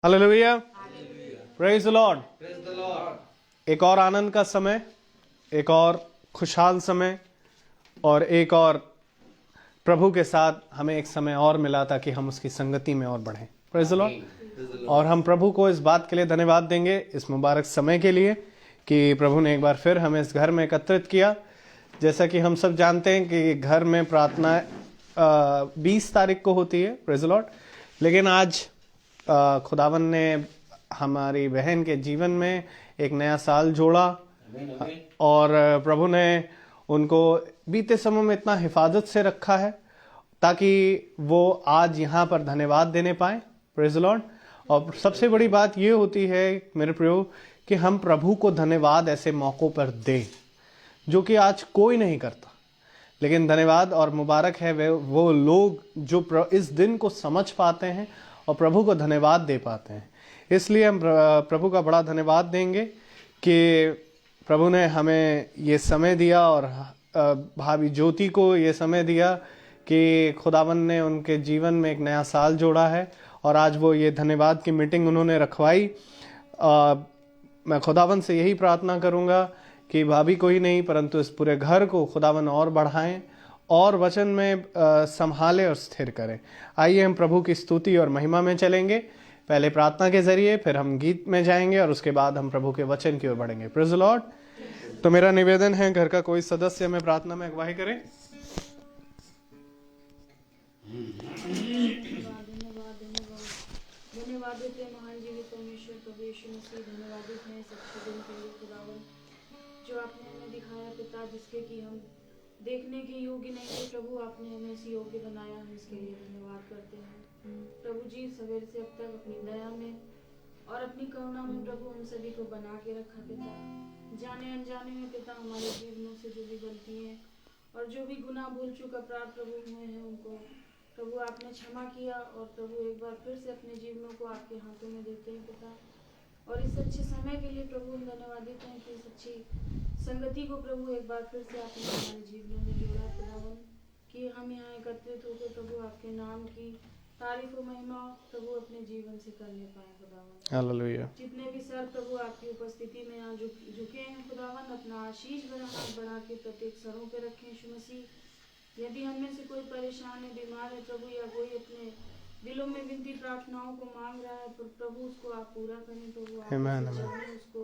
Hallelujah, praise the Lord. एक और आनंद का समय, एक और खुशहाल समय और एक और प्रभु के साथ हमें एक समय और मिला ताकि हम उसकी संगति में और बढ़ें। Praise the Lord. और हम प्रभु को इस बात के लिए धन्यवाद देंगे, इस मुबारक समय के लिए कि प्रभु ने एक बार फिर हमें इस घर में एकत्रित किया। जैसा कि हम सब जानते हैं कि घर में प्रार्थना 20 तारीख को होती है। Praise the Lord. लेकिन आज खुदावन ने हमारी बहन के जीवन में एक नया साल जोड़ा और प्रभु ने उनको बीते समय में इतना हिफाजत से रखा है ताकि वो आज यहाँ पर धन्यवाद देने पाए। Praise the Lord. और सबसे बड़ी बात ये होती है मेरे प्रियो कि हम प्रभु को धन्यवाद ऐसे मौक़ों पर दें जो कि आज कोई नहीं करता। लेकिन धन्यवाद और मुबारक है वो लोग जो इस दिन को समझ पाते हैं और प्रभु को धन्यवाद दे पाते हैं। इसलिए हम प्रभु का बड़ा धन्यवाद देंगे कि प्रभु ने हमें ये समय दिया और भाभी ज्योति को ये समय दिया कि खुदावन ने उनके जीवन में एक नया साल जोड़ा है और आज वो ये धन्यवाद की मीटिंग उन्होंने रखवाई। मैं खुदावन से यही प्रार्थना करूँगा कि भाभी को ही नहीं परंतु इस पूरे घर को खुदावन और बढ़ाएं और वचन में संभाले और स्थिर करें। आइए हम प्रभु की स्तुति और महिमा में चलेंगे, पहले प्रार्थना के जरिए, फिर हम गीत में जाएंगे और उसके बाद हम प्रभु के वचन की ओर बढ़ेंगे। Praise the Lord. तो मेरा निवेदन है घर का कोई सदस्य में प्रार्थना में अगुवाई करे। धन्यवादित है महान जीवित परमेश्वर प्रभु यीशु मसीह, धन्यवादित है इस अच्छे दिन के लिए खुदावन जो आपने हमें दिखाया पिता, जिसके कि हम देखने के योग्य नहीं थे प्रभु, आपने हमें इस योग्य बनाया है, इसके लिए धन्यवाद करते हैं प्रभु जी। सवेर से अब तक अपनी दया में और अपनी करुणा में प्रभु हम सभी को बना के रखा पिता। जाने अनजाने में पिता हमारे जीवनों से जो भी गलती है और जो भी गुनाह भूल चूक अपराध प्रभु हुए हैं उनको प्रभु आपने क्षमा किया और प्रभु एक बार फिर से अपने जीवनों को आपके हाथों में देते हैं पिता। और इस अच्छे समय के लिए प्रभु हम धन्यवादित हैं कि इस अच्छी संगति को प्रभु एक बार फिर से आपने हमारे जीवनों में जोड़ा खुदावन कि हम यहाँ एकत्रित होकर प्रभु आपके नाम की तारीफ और महिमा प्रभु अपने जीवन से करने पाए खुदावन। हालेलुया। जितने भी सर प्रभु आपकी उपस्थिति में यहाँ झुके हैं खुदावन, अपना आशीष भरा हाथ बढ़ा के प्रत्येक सरों पे रखें यीशु मसीह। यदि हमें से कोई परेशान है, बीमार है प्रभु, या कोई अपने दिलों में विनती प्रार्थनाओं को मांग रहा है प्रभु उसको आप पूरा करें प्रभु। आप जाने उसको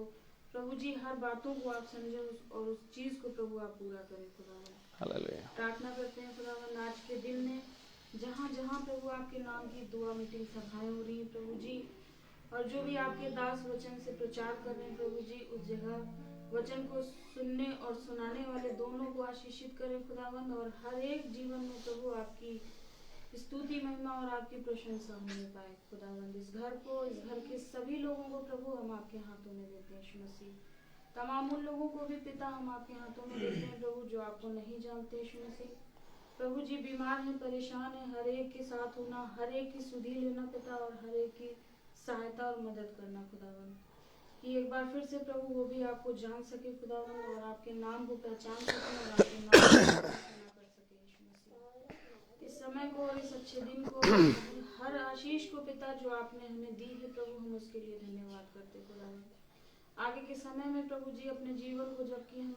प्रभु जी, हर बातों को आप समझे और उस चीज को प्रभु आप पूरा करें खुदावन। हालेलुया। प्रार्थना करते हैं खुदावन आज के दिन में जहाँ जहाँ प्रभु आपके नाम की दुआ मीटिंग सभाएं हो रही है प्रभु जी, और जो भी आपके दास वचन से प्रचार कर रहे हैं प्रभु जी, उस जगह वचन को सुनने और सुनाने वाले दोनों को आशीषित करें खुदावन। और हर एक जीवन में प्रभु आपकी स्तुति महिमा और आपकी प्रशंसा होने पाए खुदावन। इस घर को, इस घर के सभी लोगों को प्रभु हम आपके हाथों में देते हैं यीशु मसीह। तमाम उन लोगों को भी पिता हम आपके हाथों में देते हैं प्रभु जो आपको नहीं जानते यीशु मसीह। प्रभु जी बीमार हैं, परेशान हैं, हर एक के साथ होना, हर एक की सुधि लेना पिता और हर एक की सहायता और मदद करना खुदावन, कि एक बार फिर से प्रभु वो भी आपको जान सके खुदावन और आपके नाम को पहचान सके और आपके नाम को कर सके यीशु मसीह। इस समय को और इस अच्छे दिन को, हर आशीष को पिता जो आपने हमें दी है प्रभु, हम उसके लिए धन्यवाद करते खुदावन। आगे के समय में प्रभु जी अपने जीवन को जबकि हम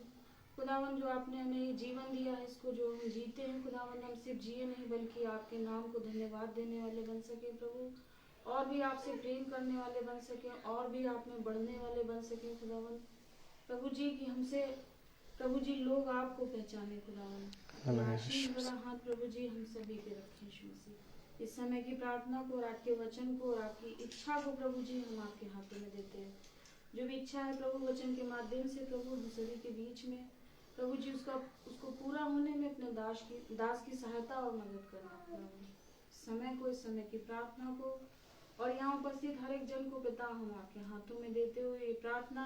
खुदावन जो आपने हमें ये जीवन दिया है इसको जो हम जीते हैं खुदावन, हम सिर्फ जिए नहीं बल्कि आपके नाम को धन्यवाद देने वाले बन सके प्रभु, और भी आपसे प्रेम करने वाले बन सके और भी आप में बढ़ने वाले बन सके खुदावन प्रभु जी, कि हमसे प्रभु जी लोग आपको पहचाने खुदावन। आशीष भरा हाथ प्रभु जी हम सभी पे रखें यीशु मसीह। इस समय की प्रार्थना को और आपके वचन को और आपकी इच्छा को प्रभु जी हम आपके हाथों में देते हैं। जो भी इच्छा है प्रभु वचन के माध्यम से प्रभु हम सभी के बीच में प्रभु जी उसको पूरा होने में अपने दास की सहायता और मदद करना। समय को, इस समय की प्रार्थना को और यहाँ उपस्थित हर एक जन को पिता हम आपके हाथों में देते हुए ये प्रार्थना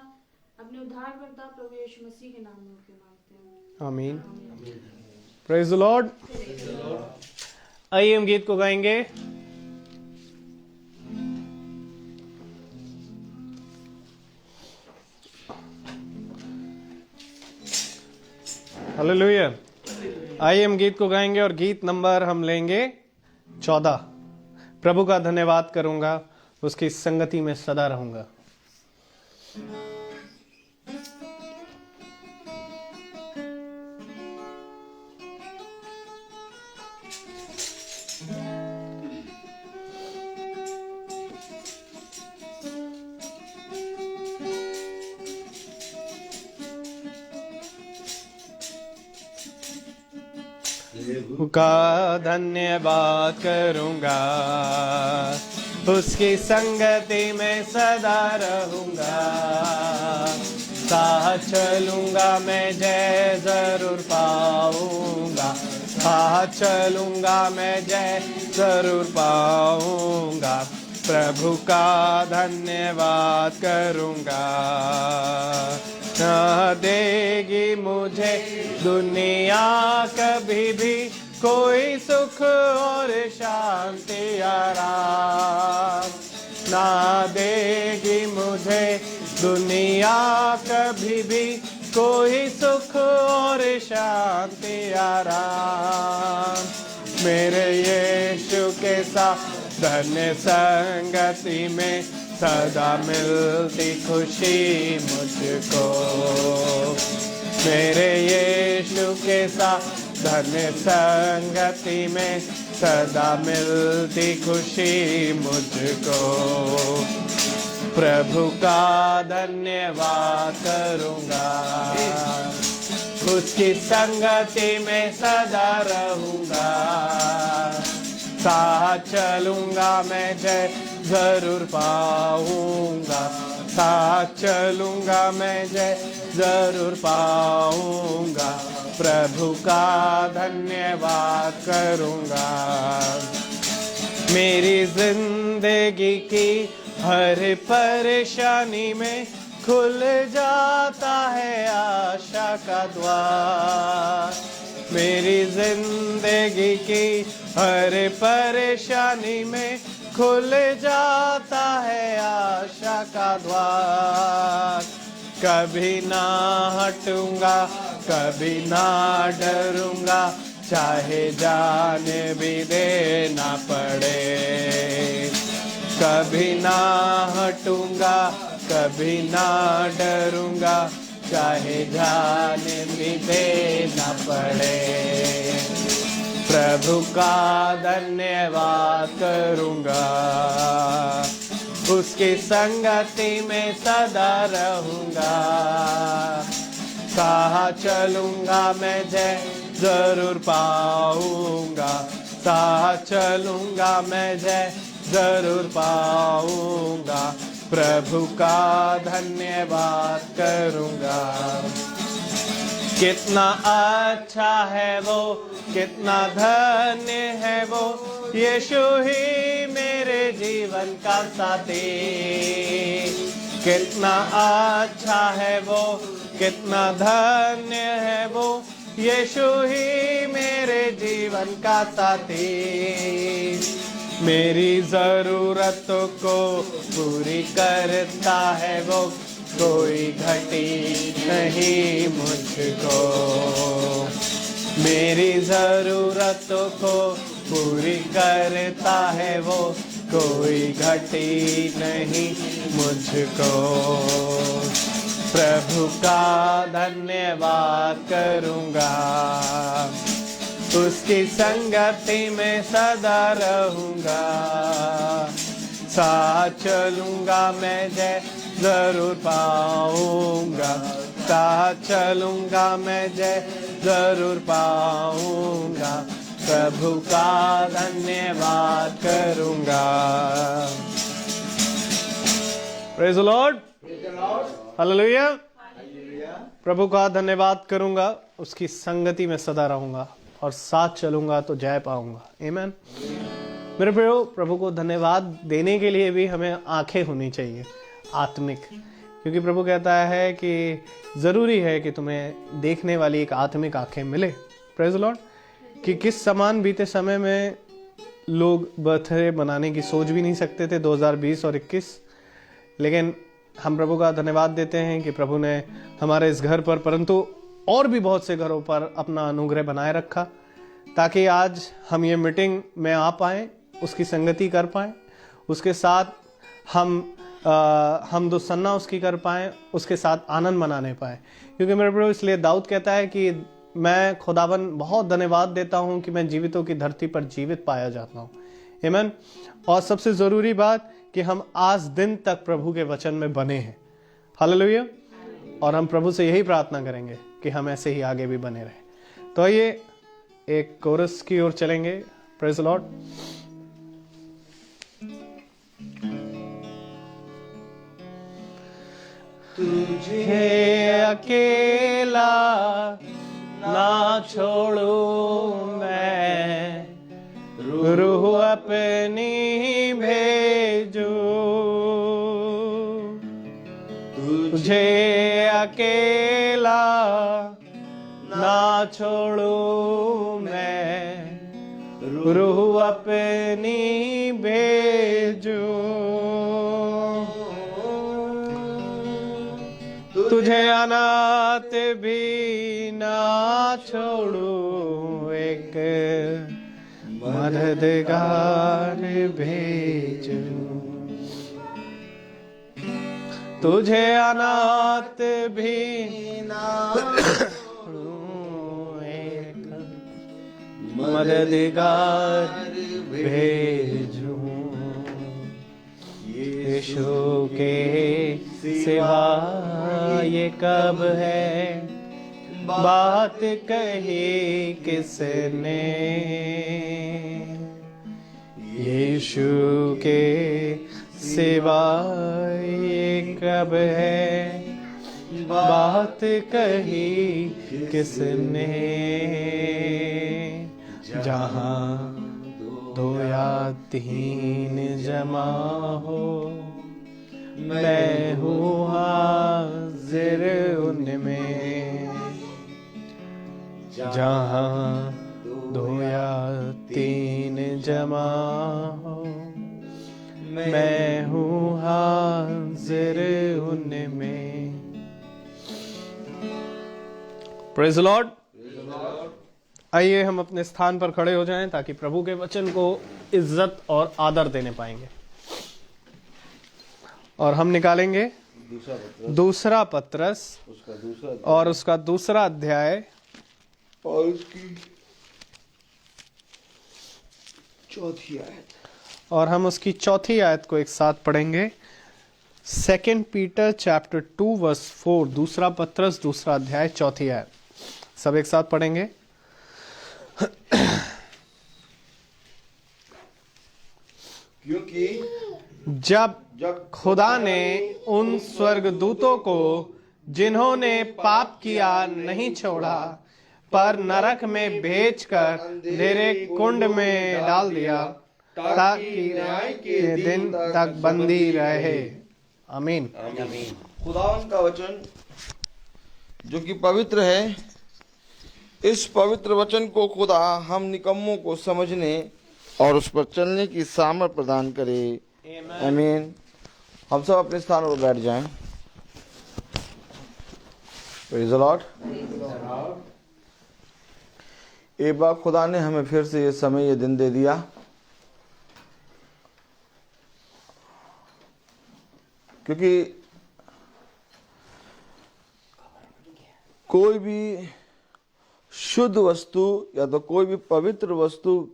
अपने उद्धारकर्ता प्रभु यीशु मसीह के नाम में होकर मांगते हैं, आमीन। Praise the Lord. आइए हम गीत को गाएंगे। हालेलुया। आइए हम गीत को गाएंगे और गीत नंबर हम लेंगे 14। प्रभु का धन्यवाद करूंगा उसकी संगति में सदा रहूंगा। का धन्यवाद करूंगा, उसकी संगति में सदा रहूंगा। साथ चलूंगा मैं जय जरूर पाऊंगा, साथ चलूंगा मैं जय जरूर पाऊंगा। प्रभु का धन्यवाद करूंगा। न देगी मुझे दुनिया कभी भी कोई सुख और शांति आराम, ना देगी मुझे दुनिया कभी भी कोई सुख और शांति आराम। मेरे यीशु के साथ धन्य संगति में सदा मिलती खुशी मुझको। मेरे यीशु के साथ धन्य संगति में सदा मिलती खुशी मुझको। प्रभु का धन्यवाद करूंगा, उसकी संगति में सदा रहूंगा। साथ चलूंगा मैं जय जरूर पाऊंगा, साथ चलूंगा मैं जय जरूर पाऊंगा। प्रभु का धन्यवाद करूंगा। मेरी जिंदगी की हर परेशानी में खुल जाता है आशा का द्वार। मेरी जिंदगी की हर परेशानी में खुल जाता है आशा का द्वार। कभी ना हटूंगा, कभी ना डरूंगा, चाहे जान भी देना पड़े। कभी ना हटूंगा, कभी ना डरूंगा, चाहे जान भी देना पड़े। प्रभु का धन्यवाद करूंगा, उसकी संगति में सदा रहूंगा। साथ चलूंगा मैं जय जरूर पाऊंगा, साथ चलूंगा मैं जय जरूर पाऊंगा। प्रभु का धन्यवाद करूंगा। कितना अच्छा है वो, कितना धन्य है वो, यीशु ही मेरे जीवन का साथी। कितना अच्छा है वो, कितना धन्य है वो, यीशु ही मेरे जीवन का साथी। मेरी जरूरतों को पूरी करता है वो, कोई घटी नहीं मुझको। मेरी जरूरतों को पूरी करता है वो, कोई घटी नहीं मुझको। प्रभु का धन्यवाद करूंगा, उसकी संगति में सदा रहूंगा। साथ चलूंगा मैं जय जरूर पाऊंगा, साथ चलूंगा मैं जय जरूर पाऊंगा। प्रभु का धन्यवाद करूंगा। Praise the Lord, hallelujah. प्रभु का धन्यवाद करूंगा, उसकी संगति में सदा रहूंगा और साथ चलूंगा तो जय पाऊंगा। आमीन। मेरे प्रियो, प्रभु को धन्यवाद देने के लिए भी हमें आंखें होनी चाहिए, आत्मिक, क्योंकि प्रभु कहता है कि ज़रूरी है कि तुम्हें देखने वाली एक आत्मिक आंखें मिले। Praise the Lord. कि किस समान बीते समय में लोग बर्थडे मनाने की सोच भी नहीं सकते थे 2020 और 21, लेकिन हम प्रभु का धन्यवाद देते हैं कि प्रभु ने हमारे इस घर पर, परंतु और भी बहुत से घरों पर अपना अनुग्रह बनाए रखा, ताकि आज हम ये मीटिंग में आ पाएँ, उसकी संगति कर पाएँ, उसके साथ हम दुसन्ना उसकी कर पाएं, उसके साथ आनंद मनाने पाएं। क्योंकि मेरे प्रभु इसलिए दाऊद कहता है कि मैं खुदावन बहुत धन्यवाद देता हूं कि मैं जीवितों की धरती पर जीवित पाया जाता हूं। आमीन। और सबसे जरूरी बात कि हम आज दिन तक प्रभु के वचन में बने हैं। हालेलुया। और हम प्रभु से यही प्रार्थना करेंगे कि हम ऐसे ही आगे भी बने रहें। तो आइए एक कोरस की ओर चलेंगे। Praise the Lord. तुझे अकेला ना छोड़ू मैं, रूह अपनी भेजू। तुझे अकेला ना छोड़ू मैं, रूह अपनी भेजू। तुझे अनाथ भी ना छोड़ू, एक मददगार भेजू। तुझे अनाथ भी ना छोड़ू, एक मददगार भेजू। यीशु के सिवा ये कब है बात कही किसने, यीशु के सिवा ये कब है बात कही किसने। जहाँ दो या तीन जमा हो, मैं हूँ हाजिर उनमें। जहाँ दो या तीन जमा हो, मैं हूँ हाजिर उनमें। Praise the Lord. आइए हम अपने स्थान पर खड़े हो जाएं ताकि प्रभु के वचन को इज्जत और आदर देने पाएंगे। और हम निकालेंगे दूसरा पत्रस और उसका दूसरा अध्याय और उसकी चौथी आयत, और हम उसकी चौथी आयत को एक साथ पढ़ेंगे। 2 पीटर चैप्टर 2 वर्स 4, दूसरा पत्रस दूसरा अध्याय चौथी आयत, सब एक साथ पढ़ेंगे। क्योंकि जब खुदा ने उन स्वर्गदूतों को जिन्होंने पाप किया नहीं छोड़ा, पर नरक में भेजकर अंधेरे कुंड में डाल दिया, ताकि न्याय के दिन तक बंदी रहे। आमीन। खुदावन का वचन जो कि पवित्र है, इस पवित्र वचन को खुदा हम निकम्मों को समझने और उस पर चलने की सामर्थ प्रदान करे। आमीन। हम सब अपने स्थानों पर बैठ जाएं। Praise the Lord. एक बार खुदा ने हमें फिर से ये समय, ये दिन दे दिया। क्योंकि कोई भी शुद्ध वस्तु या तो कोई भी पवित्र वस्तु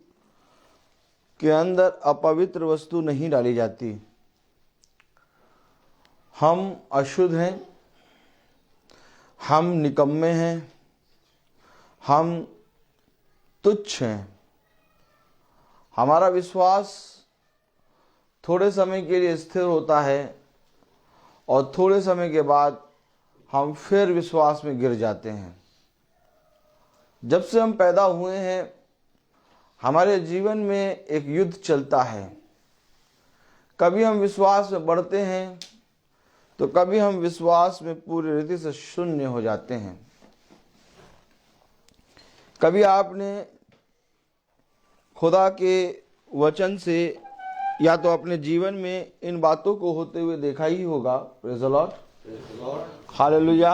के अंदर अपवित्र वस्तु नहीं डाली जाती। हम अशुद्ध हैं, हम निकम्मे हैं, हम तुच्छ हैं। हमारा विश्वास थोड़े समय के लिए स्थिर होता है और थोड़े समय के बाद हम फिर विश्वास में गिर जाते हैं। जब से हम पैदा हुए हैं, हमारे जीवन में एक युद्ध चलता है। कभी हम विश्वास में बढ़ते हैं तो कभी हम विश्वास में पूरी रीति से शून्य हो जाते हैं। कभी आपने खुदा के वचन से या तो अपने जीवन में इन बातों को होते हुए देखा ही होगा। Praise the Lord. हालेलुया।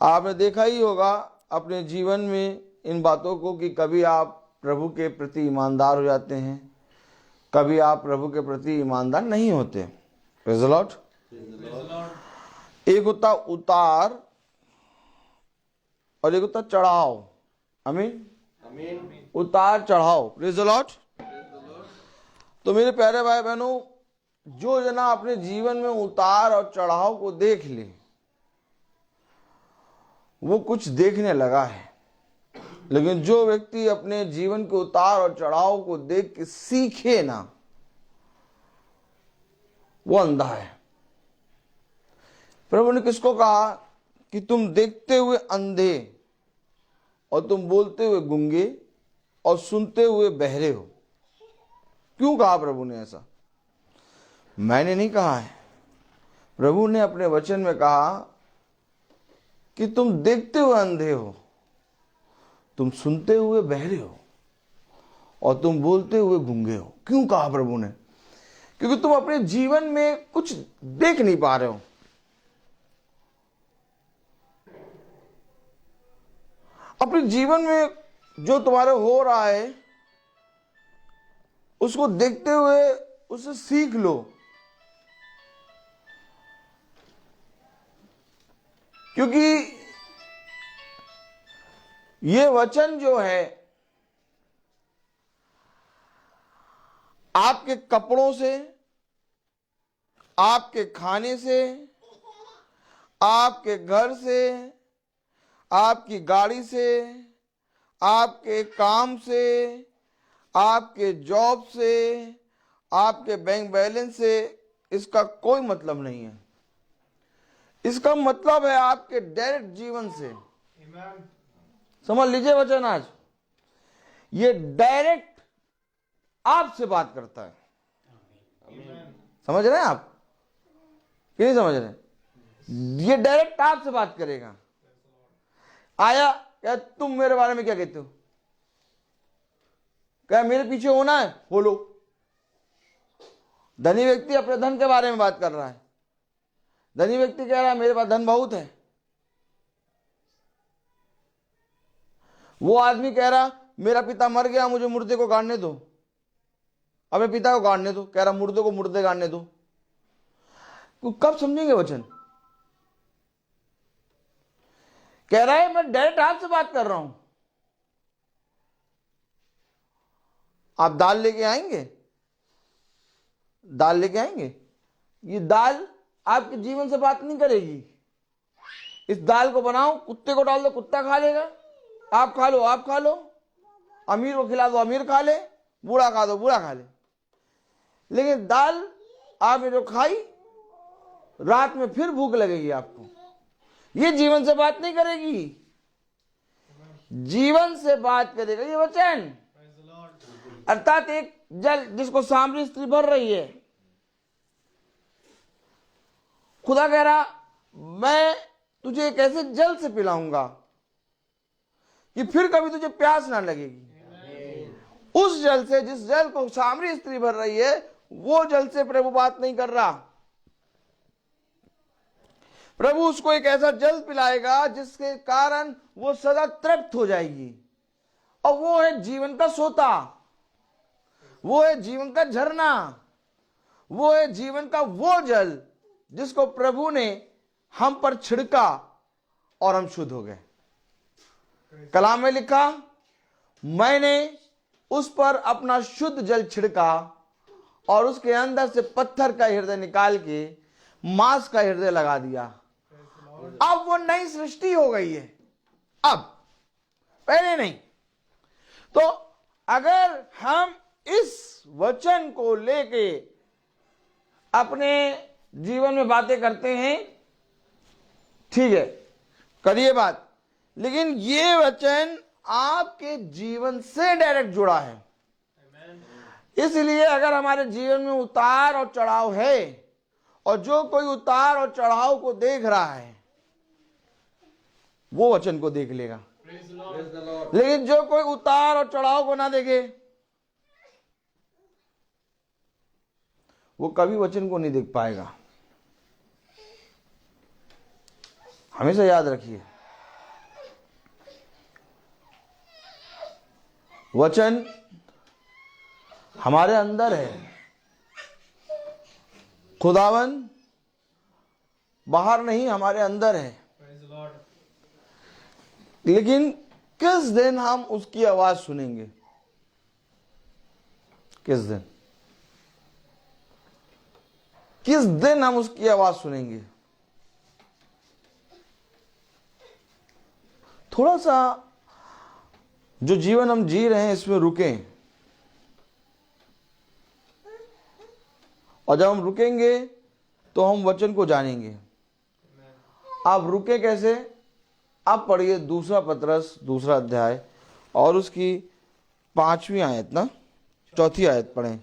आपने देखा ही होगा अपने जीवन में इन बातों को कि कभी आप प्रभु के प्रति ईमानदार हो जाते हैं, कभी आप प्रभु के प्रति ईमानदार नहीं होते। Praise the Lord. एक होता उतार और एक होता चढ़ाव। आमीन। उतार चढ़ाव। Praise the Lord. तो मेरे प्यारे भाई बहनों, जो जना अपने जीवन में उतार और चढ़ाव को देख ले, वो कुछ देखने लगा है। लेकिन जो व्यक्ति अपने जीवन के उतार और चढ़ाव को देख के सीखे ना, वो अंधा है। प्रभु ने किसको कहा कि तुम देखते हुए अंधे और तुम बोलते हुए गूंगे और सुनते हुए बहरे हो? क्यों कहा प्रभु ने ऐसा? मैंने नहीं कहा है, प्रभु ने अपने वचन में कहा कि तुम देखते हुए अंधे हो, तुम सुनते हुए बहरे हो और तुम बोलते हुए गूंगे हो। क्यों कहा प्रभु ने? क्योंकि तुम अपने जीवन में कुछ देख नहीं पा रहे हो। अपने जीवन में जो तुम्हारे हो रहा है उसको देखते हुए उसे सीख लो। क्योंकि ये वचन जो है आपके कपड़ों से, आपके खाने से, आपके घर से, आपकी गाड़ी से, आपके काम से, आपके जॉब से, आपके बैंक बैलेंस से इसका कोई मतलब नहीं है। इसका मतलब है आपके डायरेक्ट जीवन से। समझ लीजिए वचन आज, ये डायरेक्ट आपसे बात करता है। समझ रहे हैं आप कि नहीं समझ रहे? ये डायरेक्ट आपसे बात करेगा। आया क्या तुम मेरे बारे में क्या कहते हो? क्या मेरे पीछे होना है? हो लो। धनी व्यक्ति अपने धन के बारे में बात कर रहा है। धनी व्यक्ति कह रहा है मेरे पास धन बहुत है। वो आदमी कह रहा मेरा पिता मर गया, मुझे मुर्दे को गाड़ने दो। अपने पिता को गाड़ने दो, कह रहा मुर्दे को मुर्दे गाड़ने दो। कब समझेंगे वचन? कह रहा है मैं डायरेक्ट आपसे बात कर रहा हूं। आप दाल लेके आएंगे, दाल लेके आएंगे, ये दाल आपके जीवन से बात नहीं करेगी। इस दाल को बनाओ, कुत्ते को डाल दो, कुत्ता खा लेगा। आप खा लो, आप खा लो। अमीर को खिला दो, अमीर खा ले। बूढ़ा खा दो, बूढ़ा खा ले। लेकिन दाल आपने जो खाई, रात में फिर भूख लगेगी आपको। ये जीवन से बात नहीं करेगी, जीवन से बात करेगा ये वचन। अर्थात एक जल जिसको सामरी स्त्री भर रही है, खुदा कह रहा मैं तुझे एक ऐसे जल से पिलाऊंगा कि फिर कभी तुझे प्यास ना लगेगी। उस जल से, जिस जल को सामरी स्त्री भर रही है, वो जल से प्रभु बात नहीं कर रहा। प्रभु उसको एक ऐसा जल पिलाएगा जिसके कारण वो सदा तृप्त हो जाएगी। और वो है जीवन का सोता, वो है जीवन का झरना, वो है जीवन का वो जल जिसको प्रभु ने हम पर छिड़का और हम शुद्ध हो गए। कलाम में लिखा, मैंने उस पर अपना शुद्ध जल छिड़का और उसके अंदर से पत्थर का हृदय निकाल के मांस का हृदय लगा दिया। अब वो नई सृष्टि हो गई है, अब पहले नहीं। तो अगर हम इस वचन को लेके अपने जीवन में बातें करते हैं, ठीक है, करिए बात, लेकिन ये वचन आपके जीवन से डायरेक्ट जुड़ा है। इसलिए अगर हमारे जीवन में उतार और चढ़ाव है, और जो कोई उतार और चढ़ाव को देख रहा है वो वचन को देख लेगा। लेकिन जो कोई उतार और चढ़ाव को ना देखे, वो कभी वचन को नहीं देख पाएगा। हमेशा याद रखिए, वचन हमारे अंदर है। खुदावन बाहर नहीं, हमारे अंदर है। लेकिन किस दिन हम उसकी आवाज सुनेंगे? किस दिन? किस दिन हम उसकी आवाज सुनेंगे? थोड़ा सा जो जीवन हम जी रहे हैं इसमें रुकें, और जब हम रुकेंगे तो हम वचन को जानेंगे। आप रुके कैसे? आप पढ़िए 2 पतरस 2 अध्याय और उसकी 5वीं आयत ना 4थी आयत पढ़ें।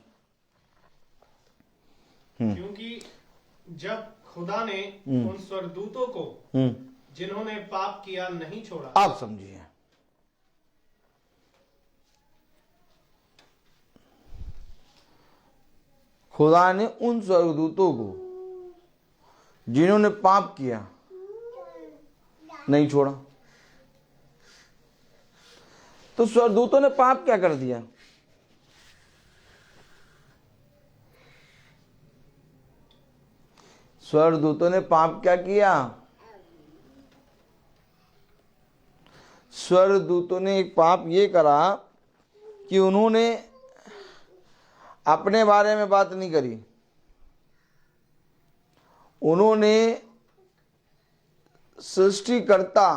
क्योंकि जब खुदा ने उन स्वर्गदूतों को जिन्होंने पाप किया नहीं छोड़ा। आप समझिए, खुदा ने उन स्वर्गदूतों को जिन्होंने पाप किया नहीं छोड़ा। तो स्वर्गदूतों ने पाप क्या कर दिया? स्वर्गदूतों ने पाप क्या किया? स्वर्गदूतों ने एक पाप ये करा कि उन्होंने अपने बारे में बात नहीं करी, उन्होंने सृष्टिकर्ता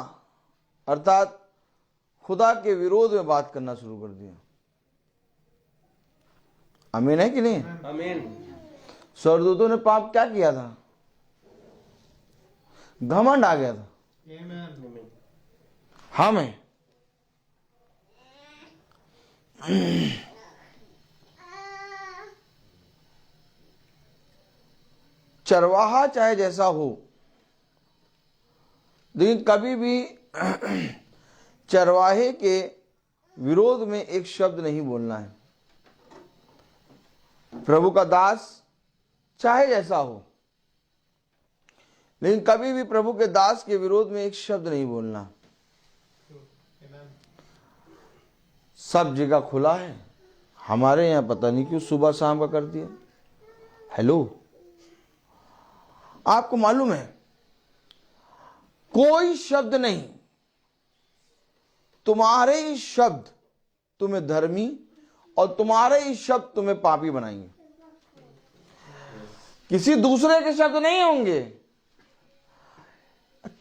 अर्थात खुदा के विरोध में बात करना शुरू कर दिया। आमीन है कि नहीं? आमीन। स्वर्गदूतों ने पाप क्या किया था? घमंड आ गया था। हमें चरवाहा चाहे जैसा हो, लेकिन कभी भी चरवाहे के विरोध में एक शब्द नहीं बोलना है। प्रभु का दास चाहे जैसा हो, लेकिन कभी भी प्रभु के दास के विरोध में एक शब्द नहीं बोलना। सब जगह खुला है, हमारे यहां पता नहीं क्यों सुबह शाम का कर दिया। हेलो, आपको मालूम है कोई शब्द नहीं, तुम्हारे ही शब्द तुम्हें धर्मी और तुम्हारे ही शब्द तुम्हें पापी बनाएंगे। किसी दूसरे के शब्द नहीं होंगे।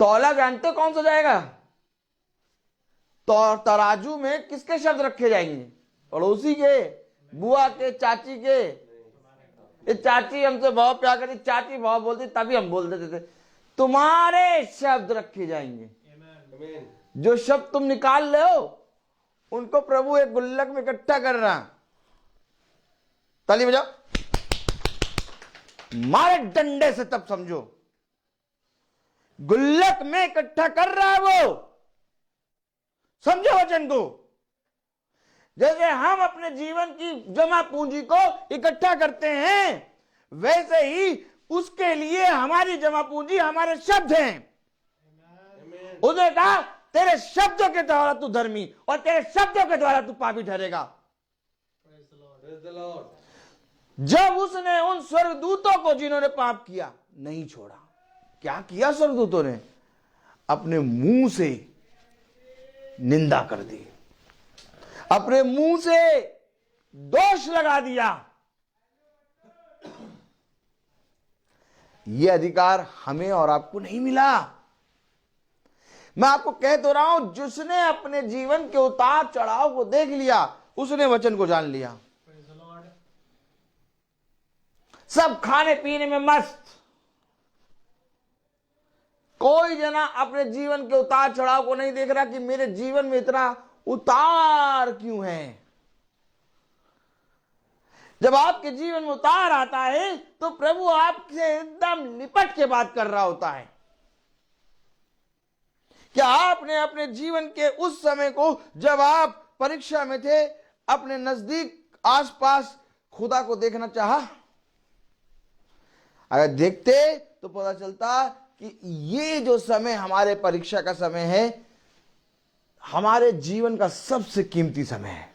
तौला जानते कौन सा जाएगा? तो तराजू में किसके शब्द रखे जाएंगे? पड़ोसी के, बुआ के, चाची के। ये चाची हमसे बहुत प्यार करती, चाची बहुत बोलती, तभी हम बोल देते थे। तुम्हारे शब्द रखे जाएंगे। जो शब्द तुम निकाल ले हो उनको प्रभु एक गुल्लक में इकट्ठा कर रहा। ताली बजाओ, मारे डंडे से, तब समझो गुल्लक में इकट्ठा कर रहा है वो। समझो वचन को। जैसे हम अपने जीवन की जमा पूंजी को इकट्ठा करते हैं, वैसे ही उसके लिए हमारी जमा पूंजी हमारे शब्द हैं। उसने कहा तेरे शब्दों के द्वारा तू धर्मी और तेरे शब्दों के द्वारा तू पापी ठहरेगा। जब उसने उन स्वर्गदूतों को जिन्होंने पाप किया नहीं छोड़ा, क्या किया स्वर्गदूतों ने? अपने मुंह से निंदा कर दी, अपने मुंह से दोष लगा दिया। यह अधिकार हमें और आपको नहीं मिला। मैं आपको कह तो रहा हूं, जिसने अपने जीवन के उतार चढ़ाव को देख लिया उसने वचन को जान लिया। सब खाने पीने में मस्त, कोई जना अपने जीवन के उतार चढ़ाव को नहीं देख रहा कि मेरे जीवन में इतना उतार क्यों है। जब आपके जीवन में उतार आता है तो प्रभु आपसे एकदम लिपट के बात कर रहा होता है। क्या आपने अपने जीवन के उस समय को, जब आप परीक्षा में थे, अपने नजदीक आसपास खुदा को देखना चाहा? अगर देखते तो पता चलता कि ये जो समय हमारे परीक्षा का समय है, हमारे जीवन का सबसे कीमती समय है।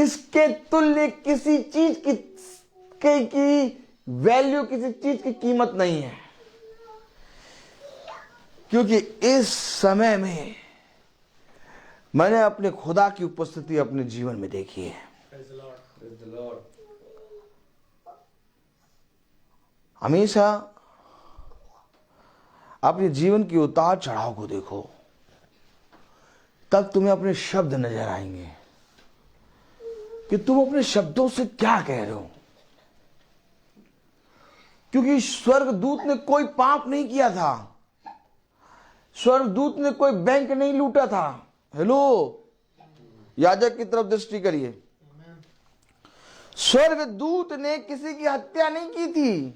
इसके तुल्य किसी चीज की वैल्यू, किसी चीज की कीमत नहीं है। क्योंकि इस समय में मैंने अपने खुदा की उपस्थिति अपने जीवन में देखी है। हमेशा अपने जीवन की उतार चढ़ाव को देखो, तब तुम्हें अपने शब्द नजर आएंगे कि तुम अपने शब्दों से क्या कह रहे हो। क्योंकि स्वर्गदूत ने कोई पाप नहीं किया था, स्वर्गदूत ने कोई बैंक नहीं लूटा था। हेलो, याजक की तरफ दृष्टि करिए। स्वर्गदूत ने किसी की हत्या नहीं की थी,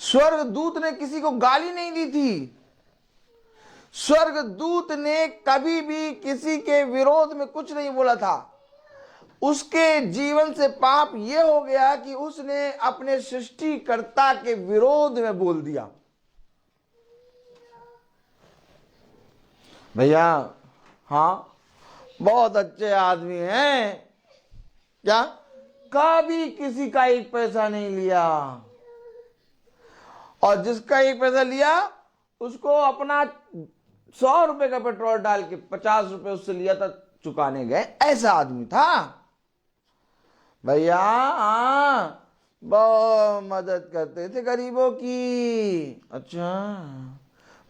स्वर्गदूत ने किसी को गाली नहीं दी थी, स्वर्गदूत ने कभी भी किसी के विरोध में कुछ नहीं बोला था। उसके जीवन से पाप यह हो गया कि उसने अपने सृष्टिकर्ता के विरोध में बोल दिया। भैया, हाँ, बहुत अच्छे आदमी हैं, क्या कभी किसी का एक पैसा नहीं लिया, और जिसका एक पैसा लिया उसको अपना 100 रुपए का पेट्रोल डाल के 50 रुपए उससे लिया था, चुकाने गए। ऐसा आदमी था भैया। बहुत मदद करते थे गरीबों की। अच्छा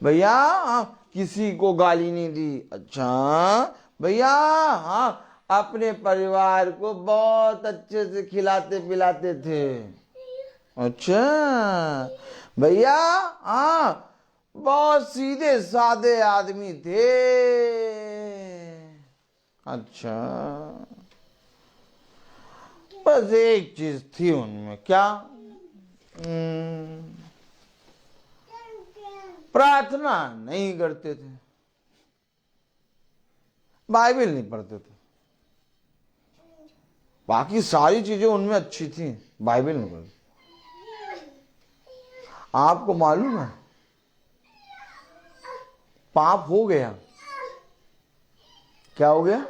भैया, किसी को गाली नहीं दी। अच्छा भैया, हाँ, अपने परिवार को बहुत अच्छे से खिलाते पिलाते थे। अच्छा भैया, हाँ, बहुत सीधे साधे आदमी थे। अच्छा, बस एक चीज थी उनमें, क्या? प्रार्थना नहीं करते थे, बाइबल नहीं पढ़ते थे। बाकी सारी चीजें उनमें अच्छी थी, बाइबल नहीं पढ़ते। आपको मालूम है, पाप हो गया। क्या हो गया?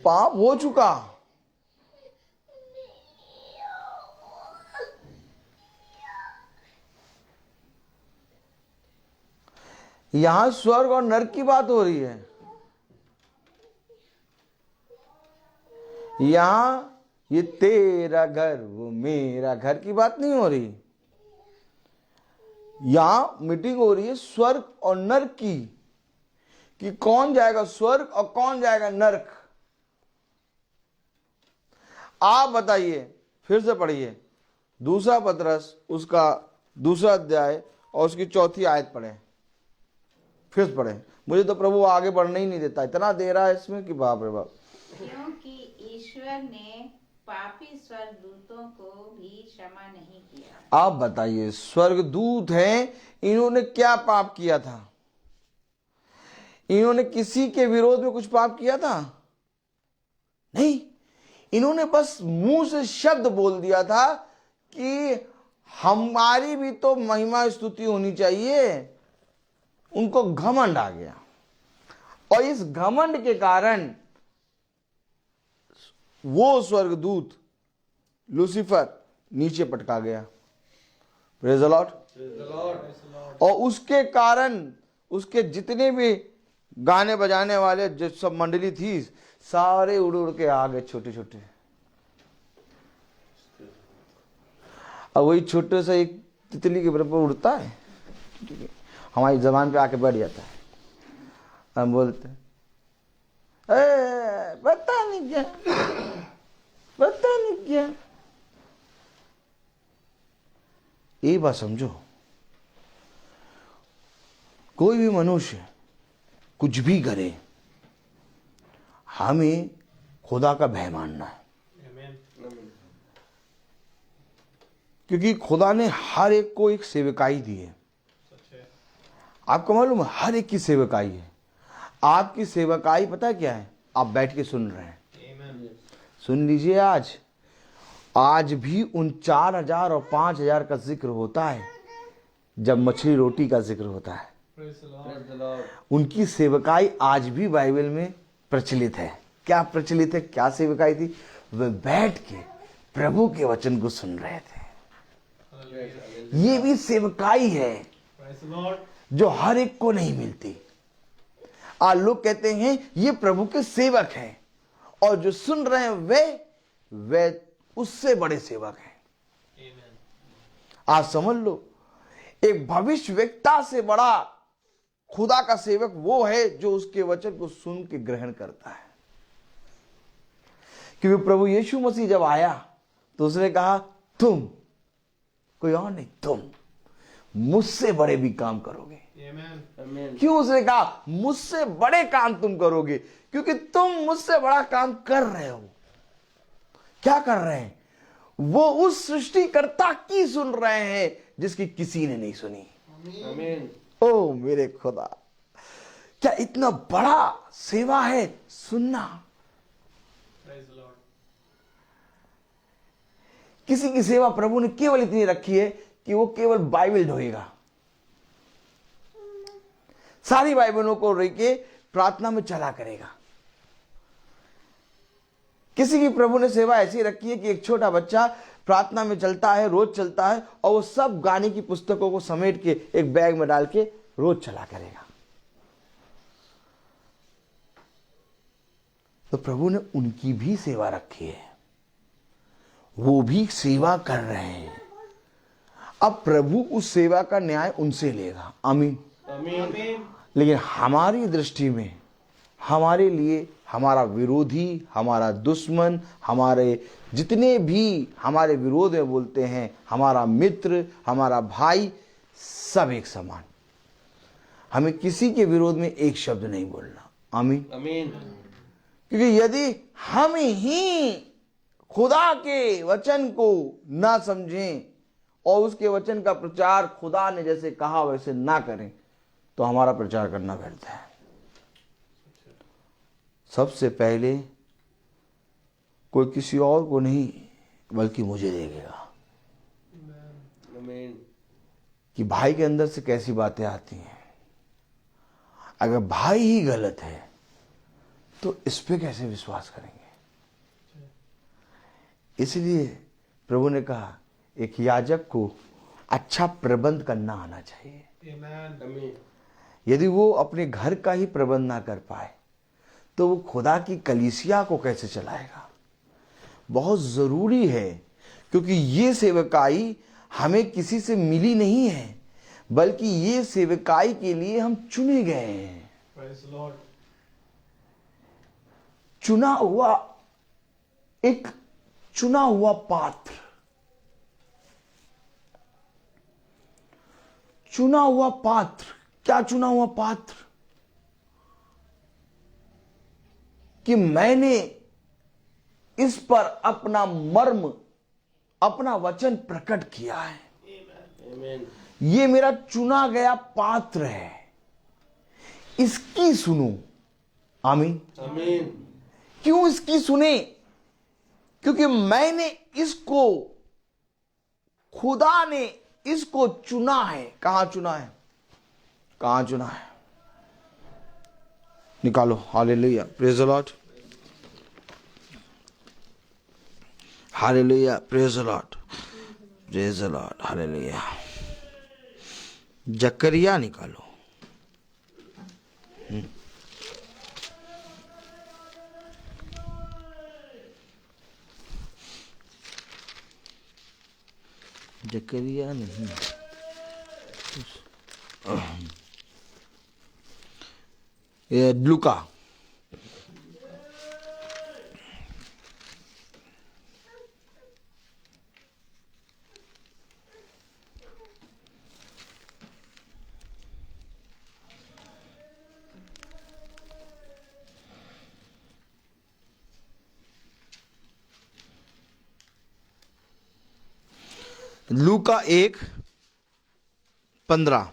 पाप हो चुका। यहां स्वर्ग और नरक की बात हो रही है। यहां ये तेरा घर वो मेरा घर की बात नहीं हो रही। यहां मीटिंग हो रही है स्वर्ग और नरक की, कि कौन जाएगा स्वर्ग और कौन जाएगा नरक। आप बताइए, फिर से पढ़िए 2 पतरस उसका 2 अध्याय और उसकी 4 आयत पढ़े, फिर से पढ़े। मुझे तो प्रभु आगे बढ़ने ही नहीं देता, इतना दे रहा है इसमें कि बाप रे बाप। क्योंकि ईश्वर ने पापी स्वर्गदूतों को भी क्षमा नहीं किया। आप बताइए, स्वर्गदूत हैं, इन्होंने क्या पाप किया था? इन्होंने किसी के विरोध में कुछ पाप किया था? नहीं, इन्होंने बस मुंह से शब्द बोल दिया था कि हमारी भी तो महिमा स्तुति होनी चाहिए। उनको घमंड आ गया, और इस घमंड के कारण वो स्वर्गदूत लूसीफर नीचे पटका गया। Praise the Lord. और उसके कारण उसके जितने भी गाने बजाने वाले जो सब मंडली थी, सारे उड़ उड़ के आ गए, छोटे छोटे। और वही छोटे सा एक तितली के बराबर उड़ता है, हमारी जबान पे आके बैठ जाता है। हम बोलते हैं, पता नहीं क्या, पता नहीं क्या। ये बात समझो, कोई भी मनुष्य कुछ भी करे, हमें खुदा का भय मानना है। क्योंकि खुदा ने हर एक को एक सेवकाई दी है। आपको मालूम है, हर एक की सेवकाई है। आपकी सेवकाई पता है क्या है? आप बैठ के सुन रहे हैं, सुन लीजिए। आज भी उन 4000 और 5000 का जिक्र होता है जब मछली रोटी का जिक्र होता है। उनकी सेवकाई आज भी बाइबल में प्रचलित है। क्या प्रचलित है, क्या सेवकाई थी? वे बैठ के प्रभु के वचन को सुन रहे थे। ये भी सेवकाई है जो हर एक को नहीं मिलती। आज लोग कहते हैं ये प्रभु के सेवक हैं, और जो सुन रहे हैं वे उससे बड़े सेवक हैं। आज समझ लो, एक भविष्यवक्ता से बड़ा खुदा का सेवक वो है जो उसके वचन को सुन के ग्रहण करता है। क्योंकि प्रभु यीशु मसीह जब आया तो उसने कहा तुम, कोई और नहीं, तुम मुझसे बड़े भी काम करोगे। क्यों उसने कहा मुझसे बड़े काम तुम करोगे? क्योंकि तुम मुझसे बड़ा काम कर रहे हो। क्या कर रहे हैं? वो उस सृष्टिकर्ता की सुन रहे हैं जिसकी किसी ने नहीं सुनी। ओ मेरे खुदा, क्या इतना बड़ा सेवा है सुनना। किसी की सेवा प्रभु ने केवल इतनी रखी है कि वो केवल बाइबल ढोएगा, सारी बाइबलों को लेके प्रार्थना में चला करेगा। किसी की प्रभु ने सेवा ऐसी रखी है कि एक छोटा बच्चा प्रार्थना में चलता है, रोज चलता है, और वो सब गाने की पुस्तकों को समेट के एक बैग में डाल के रोज चला करेगा। तो प्रभु ने उनकी भी सेवा रखी है, वो भी सेवा कर रहे हैं। अब प्रभु उस सेवा का न्याय उनसे लेगा। आमीन आमीन। लेकिन हमारी दृष्टि में, हमारे लिए हमारा विरोधी, हमारा दुश्मन, हमारे जितने भी हमारे विरोध में बोलते हैं, हमारा मित्र, हमारा भाई, सब एक समान। हमें किसी के विरोध में एक शब्द नहीं बोलना। आमीन आमीन। क्योंकि यदि हम ही खुदा के वचन को ना समझें और उसके वचन का प्रचार खुदा ने जैसे कहा वैसे ना करें, तो हमारा प्रचार करना व्यर्थ है। सबसे पहले कोई किसी और को नहीं बल्कि मुझे देखेगा कि भाई के अंदर से कैसी बातें आती हैं। अगर भाई ही गलत है तो इस पे कैसे विश्वास करेंगे? इसलिए प्रभु ने कहा एक याजक को अच्छा प्रबंध करना आना चाहिए। यदि वो अपने घर का ही प्रबंध ना कर पाए तो वो खुदा की कलीसिया को कैसे चलाएगा? बहुत जरूरी है, क्योंकि ये सेवकाई हमें किसी से मिली नहीं है, बल्कि ये सेवकाई के लिए हम चुने गए हैं। चुना हुआ पात्र, चुना हुआ पात्र। क्या चुना हुआ पात्र? कि मैंने इस पर अपना मर्म, अपना वचन प्रकट किया है। ये मेरा चुना गया पात्र है, इसकी सुनो। आमीन आमीन। क्यों इसकी सुने? क्योंकि मैंने इसको, खुदा ने इसको चुना है। कहां चुना है? कहां चुना है? निकालो। Hallelujah, praise the Lord, hallelujah, praise the Lord, praise the Lord, hallelujah. Zechariah निकालो। जकरिया नहीं, ये लूका। लूका 1:15।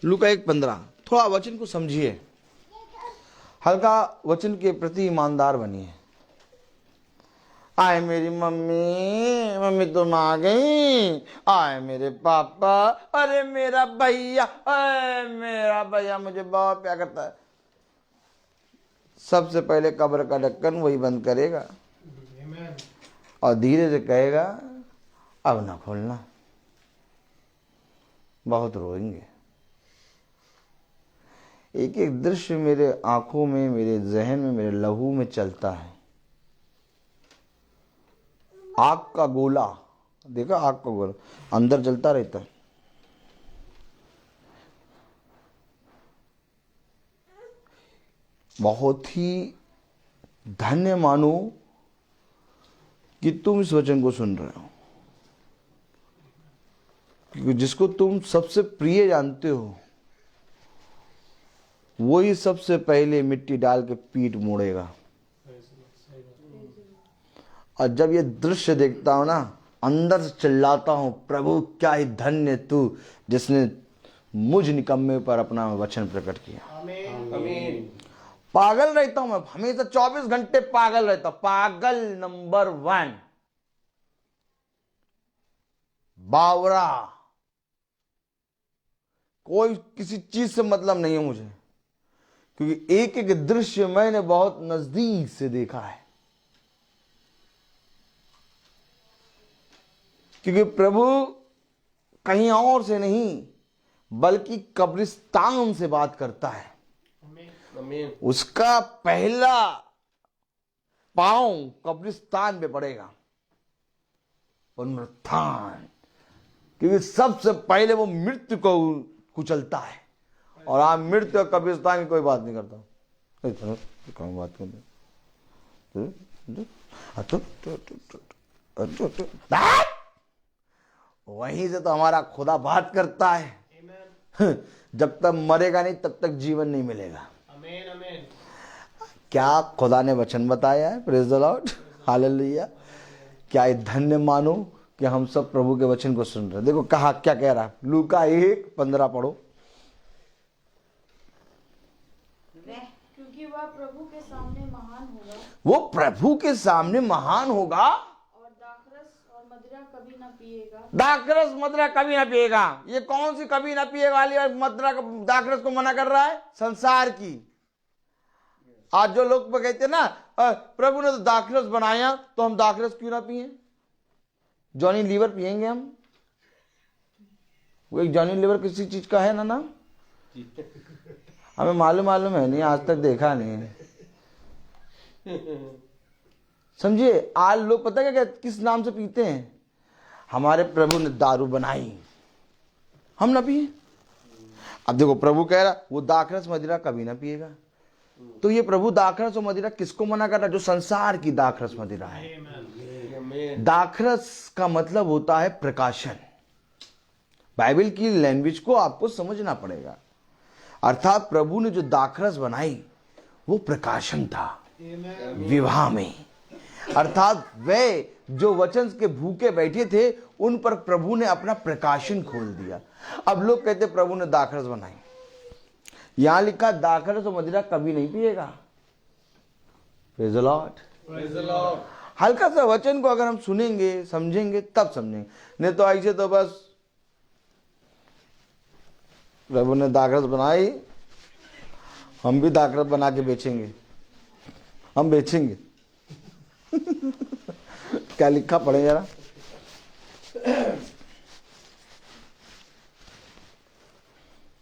लूका 1:15। थोड़ा वचन को समझिए, हल्का वचन के प्रति ईमानदार बनिए। आए मेरी मम्मी, मम्मी तुम आ गई। आए मेरे पापा, अरे मेरा भैया, अरे मेरा भैया मुझे बहुत प्यार करता है। सबसे पहले कब्र का ढक्कन वही बंद करेगा और धीरे से कहेगा अब ना खोलना। बहुत रोएंगे। एक एक दृश्य मेरे आंखों में, मेरे जहन में, मेरे लहू में चलता है। आग का गोला देखा, आग का गोला अंदर जलता रहता है। बहुत ही धन्य मानो कि तुम इस वचन को सुन रहे हो, क्योंकि जिसको तुम सबसे प्रिय जानते हो वही सबसे पहले मिट्टी डाल के पीठ मोड़ेगा। और जब ये दृश्य देखता हूं ना, अंदर से चिल्लाता हूं, प्रभु क्या ही धन्य तू जिसने मुझ निकम्मे पर अपना वचन प्रकट किया। आमीन। पागल रहता हूं मैं, हमेशा 24 घंटे पागल रहता, पागल नंबर 1, बावरा। कोई किसी चीज से मतलब नहीं है मुझे, क्योंकि एक एक दृश्य मैंने बहुत नजदीक से देखा है। क्योंकि प्रभु कहीं और से नहीं बल्कि कब्रिस्तान से बात करता है। उसका पहला पांव कब्रिस्तान पे पड़ेगा, पुनरुत्थान। क्योंकि सबसे पहले वो मृत्यु को कुचलता है। और आप मृत्यु और कब्रिस्तान की कोई बात नहीं करता। कौन बात करते? वहीं से तो हमारा खुदा बात करता है। जब तक मरेगा नहीं तब तक जीवन नहीं मिलेगा। क्या खुदा ने वचन बताया है। Praise the Lord, hallelujah. क्या ये धन्य मानो कि हम सब प्रभु के वचन को सुन रहे हैं। देखो कहा, क्या कह रहा है, लूका 1:15 पढ़ो। क्योंकि वह प्रभु के सामने महान होगा, वो प्रभु के सामने महान होगा और दाखरस और मदिरा कभी न पिएगा। दाखरस मदिरा कभी ना पिएगा। ये कौन सी कभी ना पिएगा वाली मदिरा, दाखरस को मना कर रहा है? संसार की। आज जो लोग कहते हैं ना, प्रभु ने तो दाखरस बनाया तो हम दाखरस क्यों ना पिए? जॉनी लीवर पिएंगे हम? वो एक जॉनी लीवर किसी चीज का है ना नाम? हमें मालूम है नहीं, आज तक देखा नहीं है। समझिए, आज लोग पता क्या किस नाम से पीते हैं? हमारे प्रभु ने दारू बनाई, हम ना पिए। अब देखो प्रभु कह रहा वो दाखरस मदिरा कभी ना पिएगा। तो ये प्रभु दाखरस और मदिरा किसको मना कर रहा है? जो संसार की दाखरस मदिरा है। दाखरस का मतलब होता है प्रकाशन। बाइबल की लैंग्वेज को आपको समझना पड़ेगा। अर्थात प्रभु ने जो दाखरस बनाई वो प्रकाशन था विवाह में। अर्थात वे जो वचन के भूखे बैठे थे उन पर प्रभु ने अपना प्रकाशन खोल दिया। अब लोग कहते प्रभु ने दाखरस बनाई, यहां लिखा दाखरस और मदिरा कभी नहीं पिएगा। Praise the Lord. हल्का सा वचन को अगर हम सुनेंगे समझेंगे तब समझेंगे, नहीं तो ऐसे तो बस प्रभु ने दाखरस बनाई, हम भी दाखरस बना के बेचेंगे, हम बेचेंगे। क्या लिखा पढ़े जरा।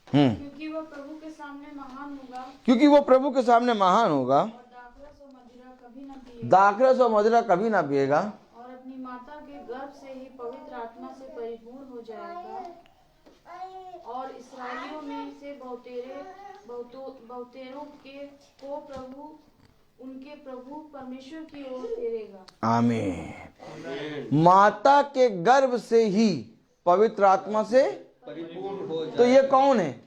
क्योंकि वह प्रभु के सामने महान होगा, क्योंकि वो प्रभु के सामने महान होगा, और दाखरस और मदिरा कभी न पिएगा, दाखरस और मदिरा कभी ना पिएगा, और अपनी माता के गर्भ से ही पवित्र आत्मा से परिपूर्ण हो जाएगा, और इस्राएलियों में से बहुतेरों को प्रभु उनके प्रभु परमेश्वर की ओर फेरेगा। आमीन। माता के गर्भ से ही पवित्र आत्मा से परिपूर्ण हो जाए। तो ये कौन है?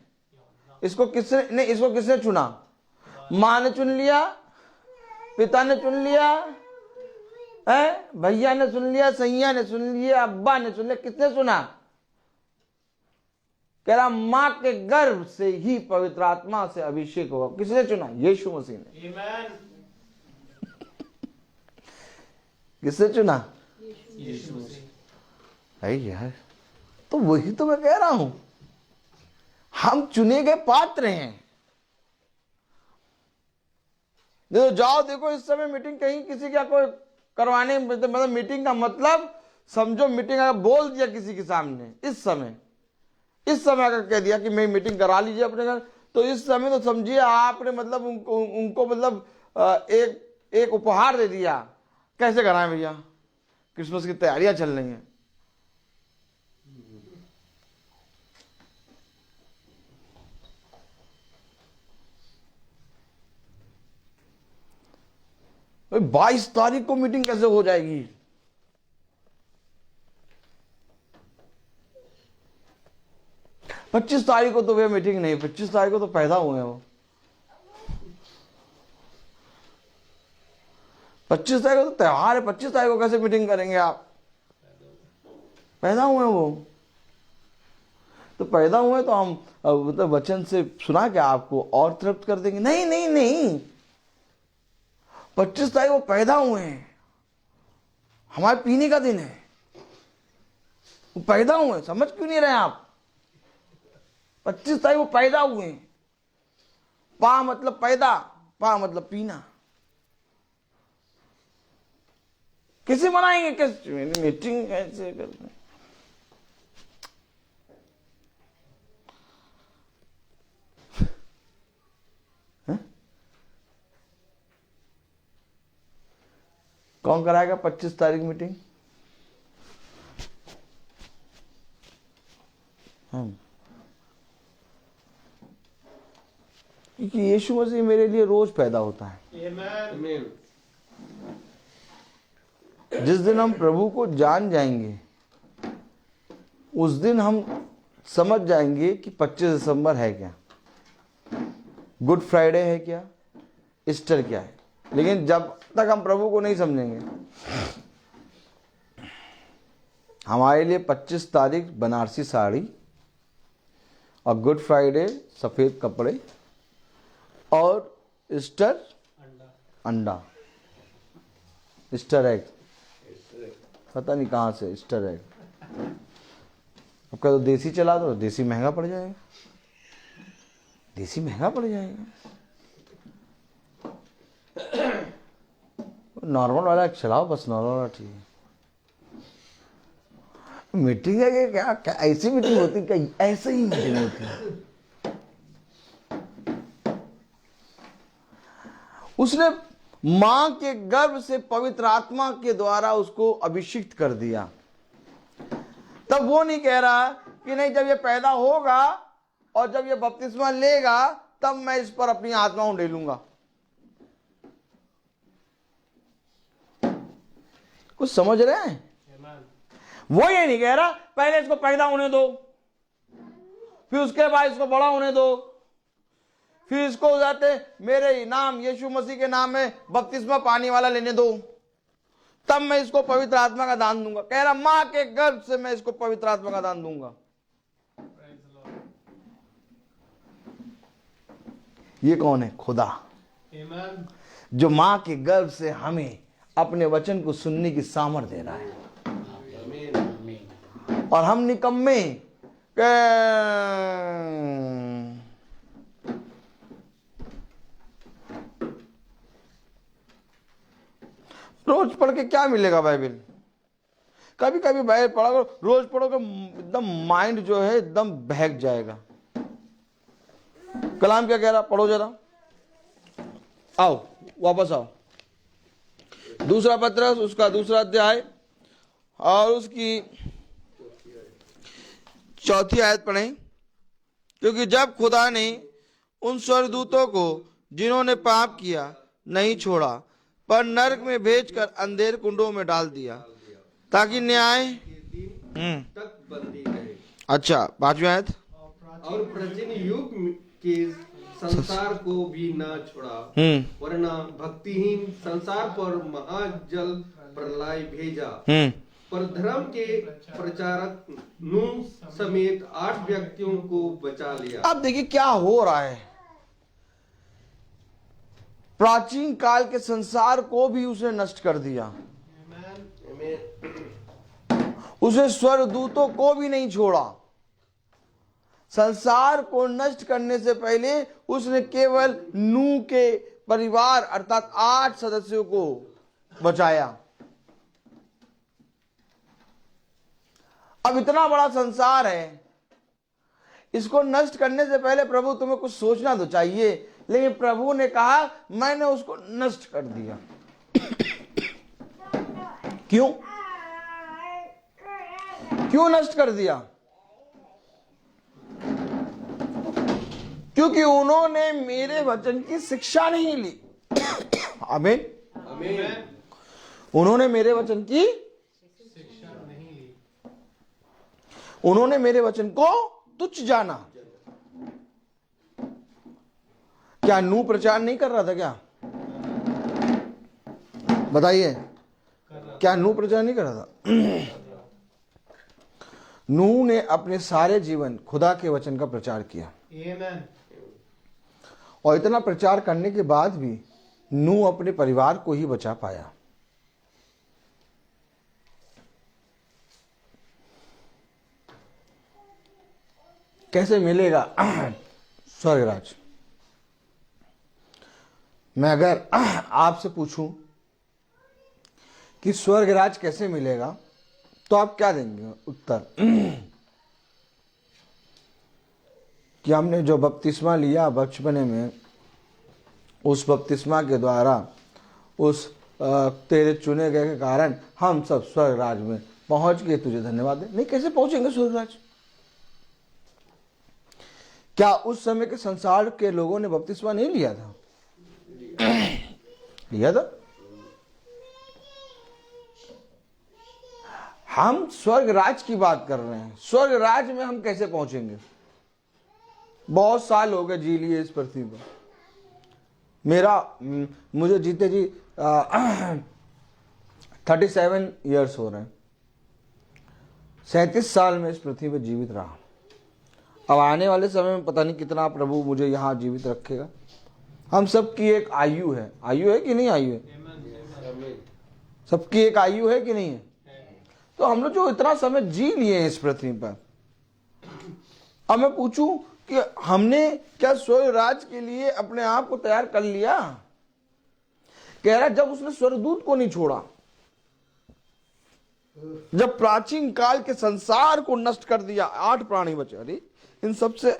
इसको किसने चुना? माँ ने चुन लिया, पिता ने चुन लिया, भैया ने चुन लिया, सैया ने चुन लिया, अब्बा ने चुन लिया। किसने चुना? कह रहा माँ के गर्भ से ही पवित्र आत्मा से अभिषेक होगा। किसने चुना? यीशु मसीह ने। किसने चुना? यीशु मसीह। यार, तो वही तो मैं कह रहा हूं, हम चुने गए पात्र हैं। देखो जाओ, देखो इस समय मीटिंग कहीं किसी का कोई करवाने, मतलब मीटिंग का मतलब समझो, मीटिंग अगर बोल दिया किसी के सामने इस समय अगर कह दिया कि मैं मीटिंग करा लीजिए अपने घर, तो इस समय तो समझिए आपने मतलब उनको मतलब एक उपहार दे दिया। कैसे कराएं भैया, क्रिसमस की तैयारियां चल रही हैं। भाई 22 तारीख को मीटिंग कैसे हो जाएगी? पच्चीस तारीख को तो भैया मीटिंग नहीं, 25 तारीख को तो पैदा हुए हैं वो। 25 तारीख को तो त्योहार है, 25 तारीख को कैसे मीटिंग करेंगे आप? पैदा हुए हैं वो तो पैदा हुए तो हम मतलब वचन से सुना क्या आपको और तृप्त कर देंगे? नहीं नहीं नहीं, 25 तारीख को पैदा हुए हैं, हमारे पीने का दिन है, वो पैदा हुए। समझ क्यों नहीं रहे आप? 25 तारीख को पैदा हुए हैं, पा मतलब पैदा, पा मतलब पीना। कैसे मनाएंगे? कैसे मीटिंग कैसे करते हैं? कौन कराएगा 25 तारीख मीटिंग? हम, क्योंकि यीशु मसीह मेरे लिए रोज पैदा होता है। आमीन। जिस दिन हम प्रभु को जान जाएंगे उस दिन हम समझ जाएंगे कि 25 दिसंबर है क्या, गुड फ्राइडे है क्या, ईस्टर क्या है। लेकिन जब तक हम प्रभु को नहीं समझेंगे, हमारे लिए 25 तारीख बनारसी साड़ी और गुड फ्राइडे सफेद कपड़े और ईस्टर अंडा, ईस्टर एग, पता नहीं कहाँ से ईस्टर एग। अब क्या तो देसी चला दो, देसी महंगा पड़ जाएगा, देसी महंगा पड़ जाएगा। नॉर्मल वाला चलाओ, बस नॉर्मल वाला ठीक है। मीटिंग है कि क्या, क्या ऐसी मीटिंग होती है? क्या ऐसे ही मीटिंग होती है? उसने मां के गर्भ से पवित्र आत्मा के द्वारा उसको अभिषिक्त कर दिया। तब वो नहीं कह रहा कि नहीं, जब ये पैदा होगा और जब ये बपतिस्मा लेगा तब मैं इस पर अपनी आत्मा उंडेलूंगा। कुछ समझ रहे हैं? वो ये नहीं कह रहा पहले इसको पैदा होने दो, फिर उसके बाद इसको बड़ा होने दो, फिर इसको हो जाते मेरे नाम यीशु मसीह के नाम में बपतिस्मा पानी वाला लेने दो, तब मैं इसको पवित्र आत्मा का दान दूंगा। कह रहा मां के गर्भ से मैं इसको पवित्र आत्मा का दान दूंगा। ये कौन है? खुदा, जो मां के गर्भ से हमें अपने वचन को सुनने की सामर्थ्य दे रहा है। और हम निकम्मे रोज पढ़ के क्या मिलेगा बाइबल? कभी कभी बाइबल पढ़ा करो, रोज पढ़ोगे एकदम माइंड जो है एकदम बहक जाएगा। कलाम क्या कह रहा, पढ़ो जरा। आओ वापस आओ, दूसरा पत्रस उसका दूसरा अध्याय और उसकी 4 आयत पढ़ें। क्योंकि जब खुदा ने उन स्वर्गदूतों को जिन्होंने पाप किया नहीं छोड़ा पर नरक में भेजकर अंधेर कुंडों में डाल दिया ताकि न्याय तक बंदी रहे। अच्छा 5वीं आयत। और प्राचीन युग के संसार को भी न छोड़ा, वरना भक्तिहीन संसार पर महाजल प्रलय भेजा, पर धर्म के प्रचारक नूह समेत 8 व्यक्तियों को बचा लिया। अब देखिए क्या हो रहा है। प्राचीन काल के संसार को भी उसने नष्ट कर दिया, उसने स्वर्गदूतों को भी नहीं छोड़ा। संसार को नष्ट करने से पहले उसने केवल नूह के परिवार अर्थात 8 सदस्यों को बचाया। अब इतना बड़ा संसार है, इसको नष्ट करने से पहले प्रभु तुम्हें कुछ सोचना तो चाहिए, लेकिन प्रभु ने कहा मैंने उसको नष्ट कर दिया। क्यों नष्ट कर दिया? क्योंकि उन्होंने मेरे वचन की शिक्षा नहीं ली। आमीन। उन्होंने मेरे वचन की शिक्षा नहीं ली, उन्होंने मेरे वचन को तुच्छ जाना। क्या नूह प्रचार नहीं कर रहा था? क्या बताइए, क्या नूह प्रचार नहीं कर रहा था? नूह ने अपने सारे जीवन खुदा के वचन का प्रचार किया। और इतना प्रचार करने के बाद भी नूह अपने परिवार को ही बचा पाया। कैसे मिलेगा स्वर्गराज? मैं अगर आपसे पूछूं कि स्वर्गराज कैसे मिलेगा, तो आप क्या देंगे उत्तर? कि हमने जो बपतिस्मा लिया बचपने में, उस बपतिस्मा के द्वारा, उस तेरे चुने गए के कारण हम सब स्वर्गराज में पहुंच गए, तुझे धन्यवाद है। नहीं, कैसे पहुंचेंगे स्वर्गराज? क्या उस समय के संसार के लोगों ने बपतिस्मा नहीं लिया था? लिया था। हम स्वर्गराज की बात कर रहे हैं। स्वर्गराज में हम कैसे पहुंचेंगे? बहुत साल हो गए जी लिए इस पृथ्वी पर। मुझे जीते जी 37 इयर्स हो रहे हैं। 37 साल में इस पृथ्वी पर जीवित रहा। अब आने वाले समय में पता नहीं कितना प्रभु मुझे यहाँ जीवित रखेगा। हम सबकी एक आयु है। आयु है कि नहीं? आयु है। सबकी एक आयु है कि नहीं है? तो हम लोग जो इतना समय जी लिए हैं इस पृथ्वी पर, अब मैं पूछूं कि हमने क्या स्वर्गराज के लिए अपने आप को तैयार कर लिया? कह रहा जब उसने स्वर्गदूत को नहीं छोड़ा, जब प्राचीन काल के संसार को नष्ट कर दिया, 8 प्राणी बचे। अरे इन सबसे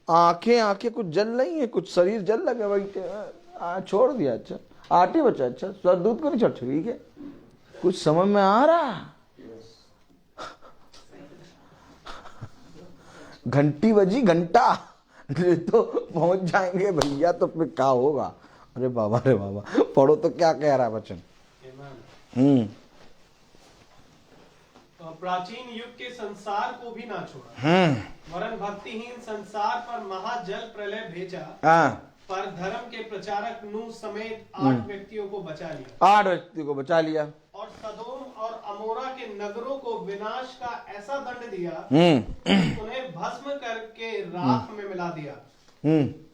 आंखें कुछ जल रही हैं, कुछ शरीर जल लगे, वही छोड़ दिया। अच्छा 8 ही बचा। अच्छा स्वर्गदूत को नहीं छोड़, ठीक है, कुछ समझ में आ रहा। घंटी बजी, घंटा तो पहुंच जाएंगे भैया, तो फिर क्या होगा? अरे बाबा, रे बाबा, पढ़ो तो क्या कह रहा है वचन। प्राचीन युग के संसार को भी ना छोड़ा, वरन भक्तिहीन संसार पर महाजल प्रलय भेजा, पर धर्म के प्रचारक नूह समेत 8 व्यक्तियों को बचा लिया। 8 व्यक्तियों को बचा लिया। और सदोम और अमोरा के नगरों को विनाश का ऐसा दंड दिया, उन्हें भस्म करके राख में मिला दिया,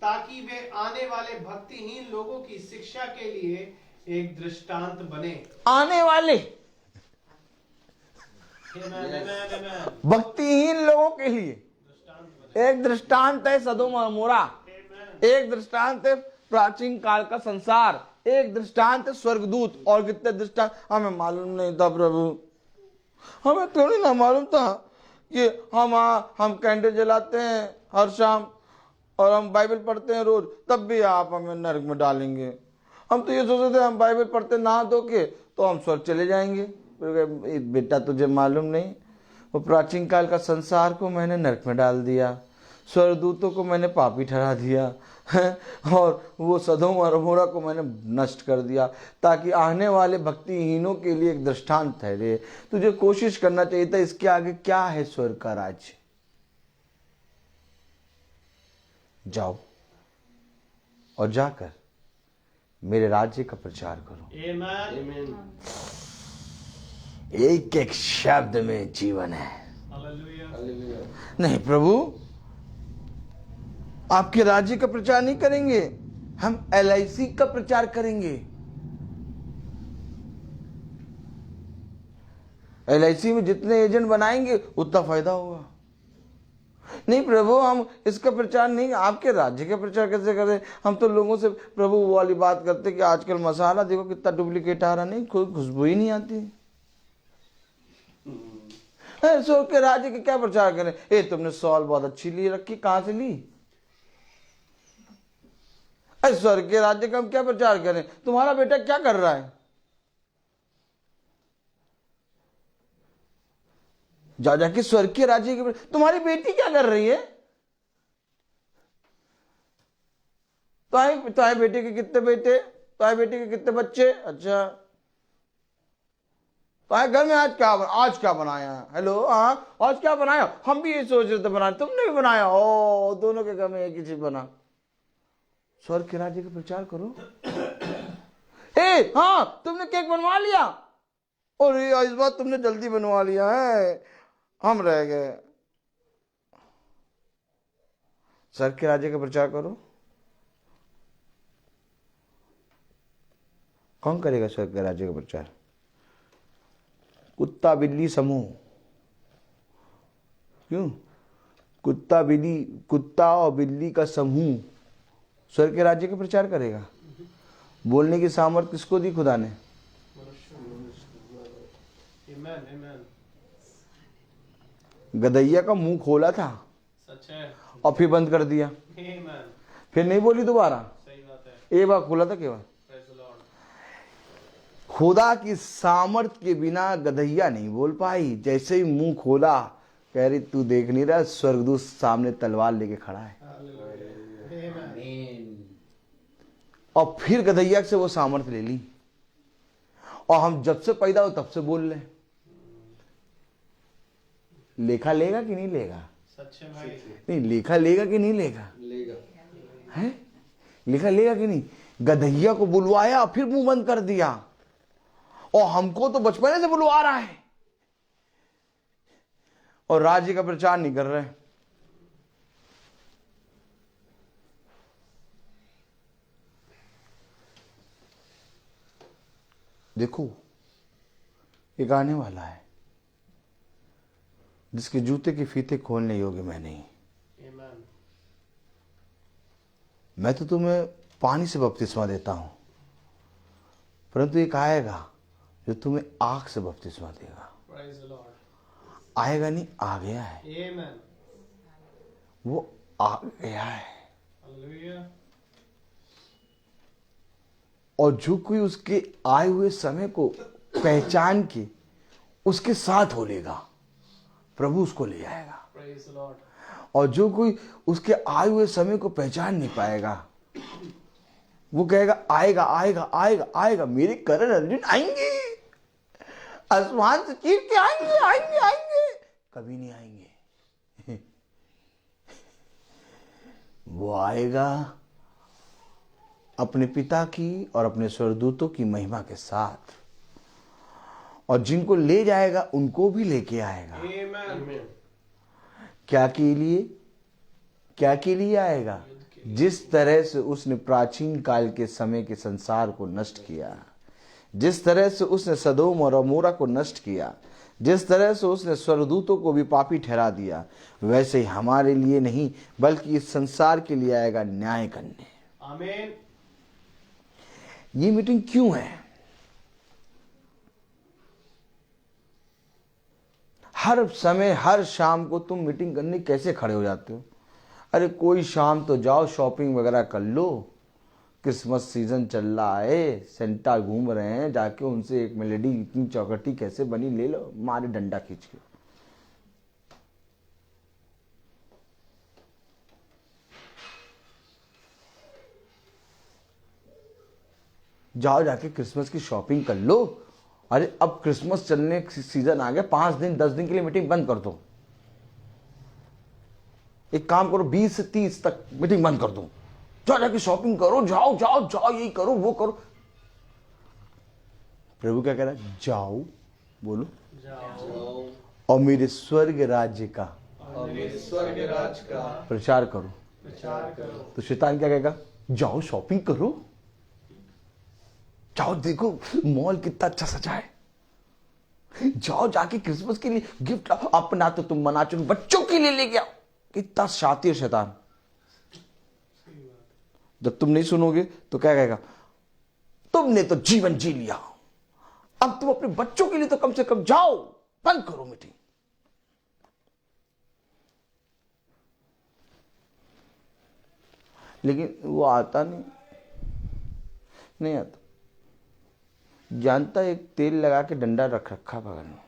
ताकि वे आने वाले भक्तिहीन लोगों की शिक्षा के लिए एक दृष्टांत बने। आने वाले भक्तिहीन लोगों के लिए एक दृष्टांत है सदोम और अमोरा, एक दृष्टांत है प्राचीन काल का संसार, एक दृष्टांत है स्वर्गदूत। और कितने दृष्टांत हमें मालूम नहीं था प्रभु। हमें थोड़ी ना मालूम था कि हम कैंडल जलाते हैं हर शाम और हम बाइबल पढ़ते हैं रोज, तब भी आप हमें नरक में डालेंगे। हम तो ये सोचते थे हम बाइबल पढ़ते नहा धो के तो हम स्वर्ग चले जाएंगे। बेटा तुझे मालूम नहीं, वो प्राचीन काल का संसार को मैंने नरक में डाल दिया, स्वर्गदूतों को मैंने पापी ठहरा दिया, और वो सदोम और अमोरा को मैंने नष्ट कर दिया, ताकि आने वाले भक्तिहीनों के लिए एक दृष्टांत ठहरे। तुझे कोशिश करना चाहिए था। इसके आगे क्या है? स्वर्ग का राज्य। जाओ और जाकर मेरे राज्य का प्रचार करो। आमीन। एक एक शब्द में जीवन है। नहीं प्रभु, आपके राज्य का प्रचार नहीं करेंगे, हम LIC का प्रचार करेंगे। LIC में जितने एजेंट बनाएंगे उतना फायदा होगा। नहीं प्रभु, हम इसका प्रचार नहीं, आपके राज्य का प्रचार कैसे करें? हम तो लोगों से प्रभु वो वाली बात करते कि आजकल मसाला देखो कितना डुप्लीकेट आ रहा, नहीं कोई खुशबू ही नहीं आती। स्वर्ग के राज्य का क्या प्रचार करें? ए तुमने सॉल बहुत अच्छी ली रखी, कहां से ली? स्वर्ग के राज्य का हम क्या प्रचार करें? तुम्हारा बेटा क्या कर रहा है? जा जाके स्वर्ग के राज्य के, तुम्हारी बेटी क्या कर रही है? तुम्हारे बेटे के कितने बेटे, तुम्हारे बेटे के कितने बच्चे? अच्छा, तुम्हारे घर में आज क्या बनाया? हेलो, हाँ आज क्या बनाया? हम भी ये सोच रहे थे बनाया, तुमने भी बनाया? ओ, दोनों के घर में एक ही चीज बना। स्वर्ग के राज्य का प्रचार करो। ए हाँ, तुमने केक बनवा लिया? और इस बार तुमने जल्दी बनवा लिया है, हम रह गए। स्वर्ग के राज्य का प्रचार करो। कौन करेगा स्वर्ग के राज्य का प्रचार? कुत्ता बिल्ली समूह। क्यों? कुत्ता और बिल्ली का समूह स्वर्ग के राज्य का प्रचार करेगा। बोलने की सामर्थ्य किसको दी खुदा ने? गधैया का मुंह खोला था, सच है, और फिर बंद कर दिया, फिर नहीं बोली दोबारा। सही बात है। एक बार खोला था केवल। खुदा की सामर्थ्य के बिना गधैया नहीं बोल पाई। जैसे ही मुंह खोला, कह रही तू देख नहीं रहा, स्वर्गदूत सामने तलवार लेके खड़ा है। और फिर गधैया से वो सामर्थ्य ले ली, और हम जब से पैदा हो तब से बोल रहे। लेखा लेगा कि नहीं लेगा? सच है भाई। नहीं, लेखा लेगा कि नहीं लेगा? लेगा है, लेखा लेगा कि नहीं? गधैया को बुलवाया, फिर मुंह बंद कर दिया, और हमको तो बचपने से बुलवा रहा है, और राज्य का प्रचार नहीं कर रहे। देखो, एक आने वाला है जिसके जूते के फीते खोलने योग्य मैं नहीं। मैं तो तुम्हें पानी से बपतिस्मा देता हूं, परंतु एक आएगा जो तुम्हें आग से बपतिस्मा देगा। आएगा नहीं, आ गया है। वो आ गया है। और जो कोई उसके आए हुए समय को पहचान के उसके साथ हो लेगा, प्रभु उसको ले आएगा। और जो कोई उसके आए हुए समय को पहचान नहीं पाएगा, वो कहेगा आएगा आएगा आएगा आएगा, मेरे करण अर्जुन आएंगे, आसमान से चीर के आएंगे आएंगे आएंगे, कभी नहीं आएंगे। वो आएगा अपने पिता की और अपने स्वर्गदूतों की महिमा के साथ, और जिनको ले जाएगा उनको भी लेके आएगा। क्या के लिए आएगा? जिस तरह से उसने प्राचीन काल के समय के संसार को नष्ट किया, जिस तरह से उसने सदोम और अमोरा को नष्ट किया, जिस तरह से उसने स्वर्गदूतों को भी पापी ठहरा दिया, वैसे ही हमारे लिए नहीं बल्कि इस संसार के लिए आएगा न्याय करने। आमीन। ये मीटिंग क्यों है? हर समय हर शाम को तुम मीटिंग करने कैसे खड़े हो जाते हो? अरे कोई शाम तो जाओ, शॉपिंग वगैरह कर लो, क्रिसमस सीजन चल रहा है, सेंटा घूम रहे हैं, जाके उनसे एक मेलेडी इतनी चौकटी कैसे बनी ले लो, मारे डंडा खींच के। जाओ जाके क्रिसमस की शॉपिंग कर लो। अरे अब क्रिसमस चलने सीजन आ गया, 5 दिन 10 दिन के लिए मीटिंग बंद कर दो। एक काम करो, 20 से 30 तक मीटिंग बंद कर दो, जाओ जाके शॉपिंग करो, जाओ जाओ जाओ, यही करो वो करो। प्रभु क्या कह रहा है? जाओ, बोलो जाओ और मेरे स्वर्ग राज्य का और मेरे स्वर्ग राज का प्रचार करो। प्रचार करो। तो शैतान क्या कहेगा? जाओ शॉपिंग करो, जाओ देखो मॉल कितना अच्छा सजा है, जाओ जाके क्रिसमस के लिए गिफ्ट लाओ। अपना तो तुम मना चुनो, बच्चों के लिए ले गया, कितना शातिर शैतान। जब तुम नहीं सुनोगे तो क्या कहेगा, तुमने तो जीवन जी लिया, अब तुम अपने बच्चों के लिए तो कम से कम जाओ, बंद करो मीटिंग। लेकिन वो आता नहीं आता। जानता एक तेल लगा के डंडा रख रखा बगल में,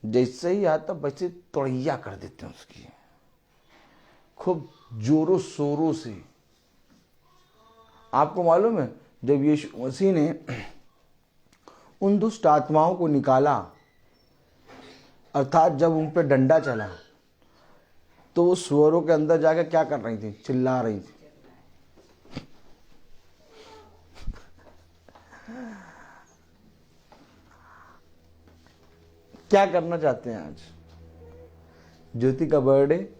जैसे ही आता वैसे तोड़िया कर देते हैं उसकी, खूब जोरों शोरों से। आपको मालूम है जब यीशु मसीह ने उन दुष्ट आत्माओं को निकाला, अर्थात जब उन पर डंडा चला, तो वो सुअरों के अंदर जाकर क्या कर रही थी, चिल्ला रही थी। क्या करना चाहते हैं आज? ज्योति का बर्थडे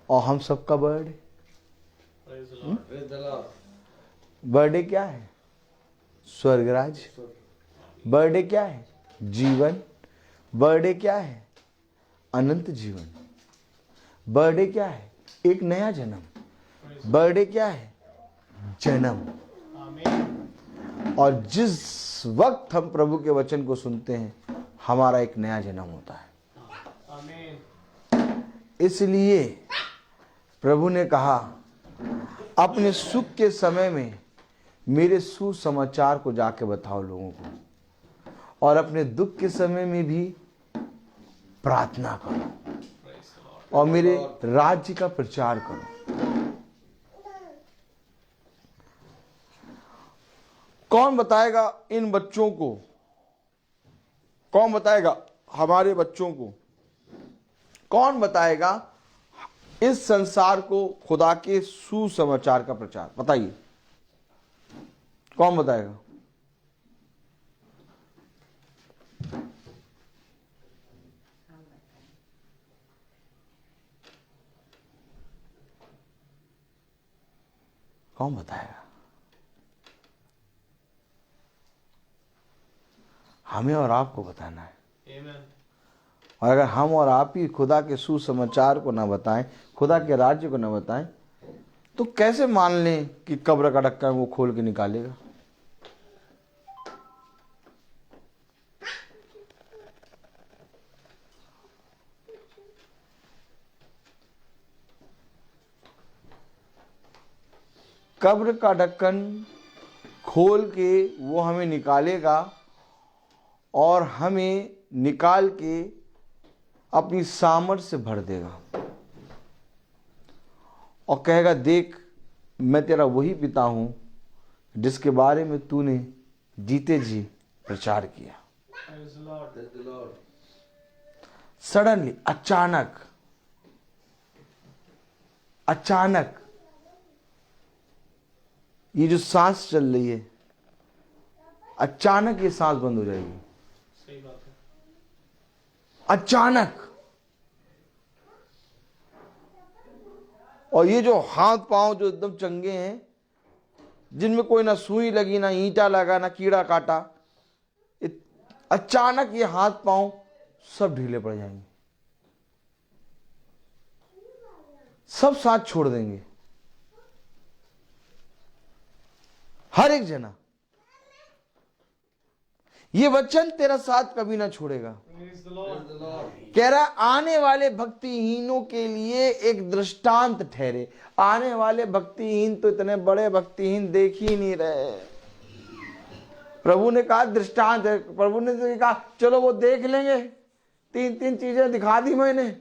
और हम सबका बर्थडे। बर्थडे क्या है? स्वर्गराज। बर्थडे क्या है? जीवन। बर्थडे क्या है? अनंत जीवन। बर्थडे क्या है? एक नया जन्म। बर्थडे क्या है? जन्म। और जिस वक्त हम प्रभु के वचन को सुनते हैं, हमारा एक नया जन्म होता है। इसलिए प्रभु ने कहा, अपने सुख के समय में मेरे सुसमाचार को जाके बताओ लोगों को, और अपने दुख के समय में भी प्रार्थना करो और मेरे राज्य का प्रचार करो। कौन बताएगा इन बच्चों को? कौन बताएगा हमारे बच्चों को? कौन बताएगा इस संसार को खुदा के सुसमाचार का प्रचार? बताइए, कौन बताएगा? कौन बताएगा? हमें और आपको बताना है। और अगर हम और आप ही खुदा के सुसमाचार को ना बताएं, खुदा के राज्य को ना बताएं, तो कैसे मान लें कि कब्र का ढक्कन वो खोल के निकालेगा? कब्र का ढक्कन खोल के वो हमें निकालेगा और हमें निकाल के अपनी सामर्थ से भर देगा और कहेगा, देख मैं तेरा वही पिता हूं जिसके बारे में तूने जीते जी प्रचार किया। सडनली, अचानक ये जो सांस चल रही है, अचानक ये सांस बंद हो जाएगी। सही बात है। अचानक। और ये जो हाथ पांव जो एकदम चंगे हैं, जिनमें कोई ना सुई लगी, ना ईंटा लगा, ना कीड़ा काटा, अचानक ये हाथ पांव सब ढीले पड़ जाएंगे, सब साथ छोड़ देंगे, हर एक जना। ये वचन तेरा साथ कभी ना छोड़ेगा। कह रहा आने वाले भक्तिहीनों के लिए एक दृष्टांत ठहरे। आने वाले भक्तिहीन तो इतने बड़े भक्तिहीन देख ही नहीं रहे। प्रभु ने कहा दृष्टांत है। प्रभु ने कहा चलो वो देख लेंगे। तीन चीजें दिखा दी मैंने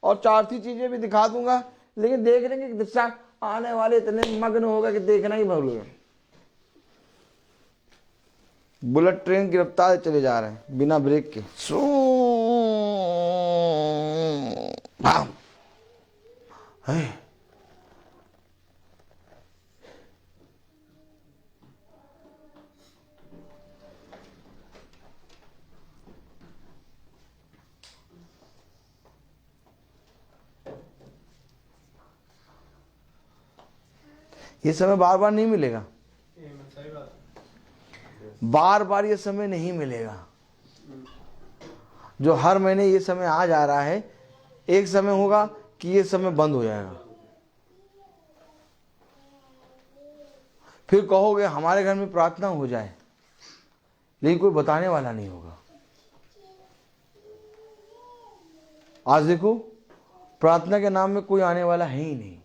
और चौथी चीजें भी दिखा दूंगा, लेकिन देख लेंगे दृष्टांत। आने वाले इतने मग्न होगा कि देखना ही भूल गए। बुलेट ट्रेन की रफ्तार से चले जा रहे हैं बिना ब्रेक के, ये समय बार बार नहीं मिलेगा। बार बार ये समय नहीं मिलेगा। जो हर महीने ये समय आ जा रहा है, एक समय होगा कि ये समय बंद हो जाएगा। फिर कहोगे हमारे घर में प्रार्थना हो जाए, लेकिन कोई बताने वाला नहीं होगा। आज देखो, प्रार्थना के नाम में कोई आने वाला है ही नहीं,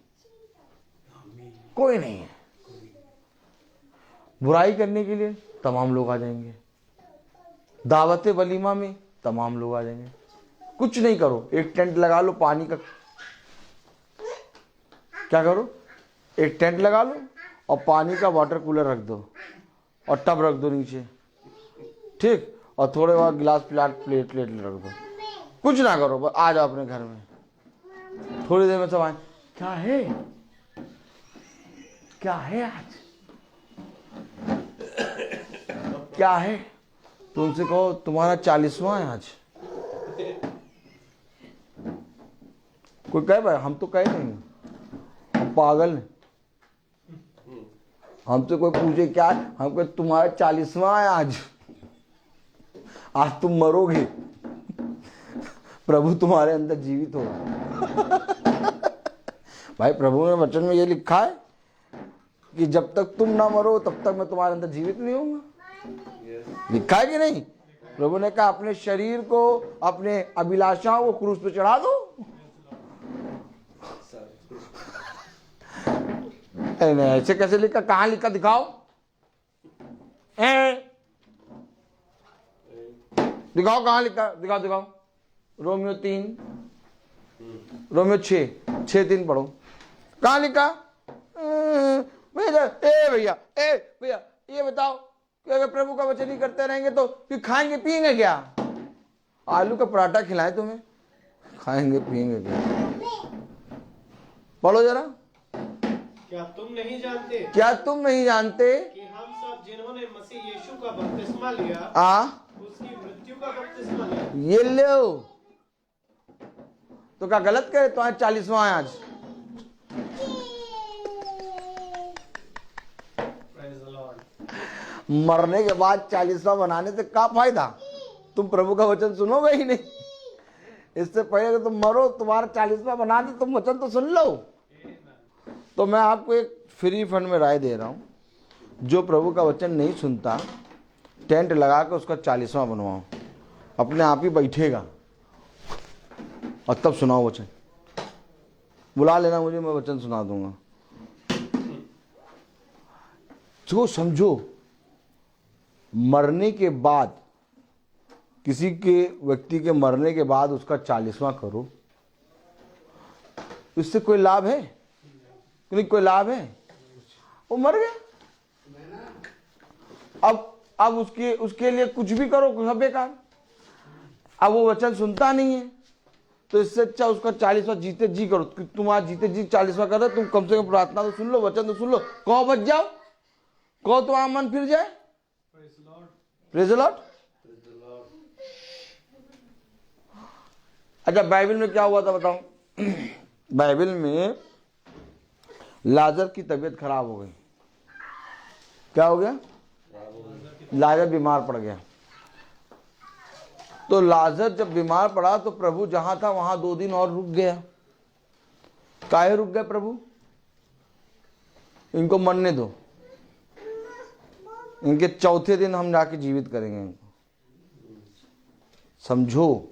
कोई नहीं है। बुराई करने के लिए तमाम लोग आ जाएंगे, दावत वलीमा में तमाम लोग आ जाएंगे। कुछ नहीं करो, एक टेंट लगा लो पानी का, क्या करो, एक टेंट लगा लो और पानी का वाटर कूलर रख दो और टब रख दो नीचे, ठीक, और थोड़े बहुत गिलास प्लेट रख दो। कुछ ना करो, बस आ जाओ अपने घर में। थोड़ी देर में सब आए, क्या है, क्या है आज, क्या है। तुमसे कहो तुम्हारा 40वां है आज। कोई कहे भाई हम तो कहे नहीं, हम पागल हैं। हमसे कोई पूछे क्या है, हम कहे तुम्हारा 40वां है आज, आज तुम मरोगे, प्रभु तुम्हारे अंदर जीवित होगा। भाई प्रभु ने वचन में ये लिखा है कि जब तक तुम ना मरो तब तक मैं तुम्हारे अंदर जीवित नहीं होऊंगा। लिखा है कि नहीं? प्रभु ने कहा अपने शरीर को, अपने अभिलाषाओं को क्रूस पे चढ़ा दो। नहीं, ऐसे कैसे लिखा, कहां लिखा, दिखाओ, दिखाओ कहां लिखा, दिखाओ दिखाओ। रोमियो 3, रोमियो 6:3 पढ़ो, कहां लिखा? भैया ये बताओ कि अगर प्रभु का वचन ही करते रहेंगे तो फिर खाएंगे पिएंगे क्या? आलू का पराठा खिलाए तुम्हें, खाएंगे पिएंगे क्या? पढ़ो जरा। क्या तुम नहीं जानते, क्या तुम नहीं जानते कि हम सब जिन्होंने मसीह यीशु का बपतिस्मा लिया, उसकी मृत्यु का बपतिस्मा लिया। ये लो, तो क्या गलत करे? तो आज 40वां है आज। मरने के बाद 40वां बनाने से क्या फायदा? तुम प्रभु का वचन सुनोगे ही नहीं। इससे पहले कि तुम मरो, तुम्हारा 40वां बना दे, तुम वचन तो सुन लो। तो मैं आपको एक फ्री फंड में राय दे रहा हूं, जो प्रभु का वचन नहीं सुनता, टेंट लगा के उसका 40वां बनवाओ, अपने आप ही बैठेगा और तब सुनाओ वचन। बुला लेना मुझे, मैं वचन सुना दूंगा। जो समझो, मरने के बाद, किसी के व्यक्ति के मरने के बाद उसका 40वां करो, इससे कोई लाभ है? नहीं, कोई लाभ है? वो मर गया, अब उसके लिए कुछ भी करो सब बेकार। अब वो वचन सुनता नहीं है, तो इससे अच्छा उसका 40वां जीते जी करो। तुम आज जीते जी 40वां कर रहे, तुम कम से कम प्रार्थना तो सुन लो, वचन तो सुन लो, कहो बच जाओ, कहो तुम्हारा मन फिर जाए। Praise the Lord. अच्छा, बाइबल में क्या हुआ था बताओ? बाइबल में लाजर की तबीयत खराब हो गई। क्या हो गया? लाजर बीमार पड़ गया। तो लाजर जब बीमार पड़ा तो प्रभु जहां था वहां 2 दिन और रुक गया। काहे रुक गए प्रभु? इनको मरने दो, इनके चौथे दिन हम जाके जीवित करेंगे इनको। समझो,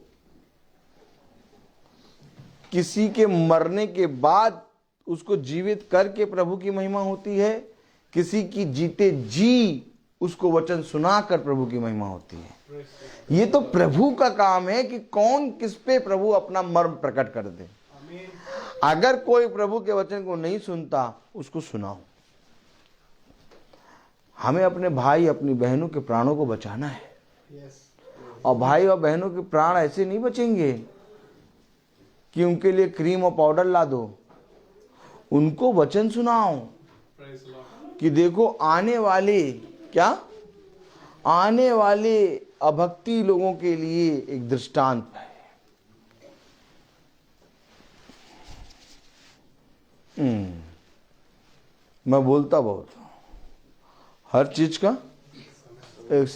किसी के मरने के बाद उसको जीवित करके प्रभु की महिमा होती है, किसी की जीते जी उसको वचन सुनाकर प्रभु की महिमा होती है। ये तो प्रभु का काम है कि कौन किस पे प्रभु अपना मर्म प्रकट कर दे। अगर कोई प्रभु के वचन को नहीं सुनता, उसको सुनाओ। हमें अपने भाई अपनी बहनों के प्राणों को बचाना है। और भाई और बहनों के प्राण ऐसे नहीं बचेंगे कि उनके लिए क्रीम और पाउडर ला दो। उनको वचन सुनाओ कि देखो आने वाले अभक्ति लोगों के लिए एक दृष्टांत है। मैं बोलता बहुत हूं, हर चीज का एक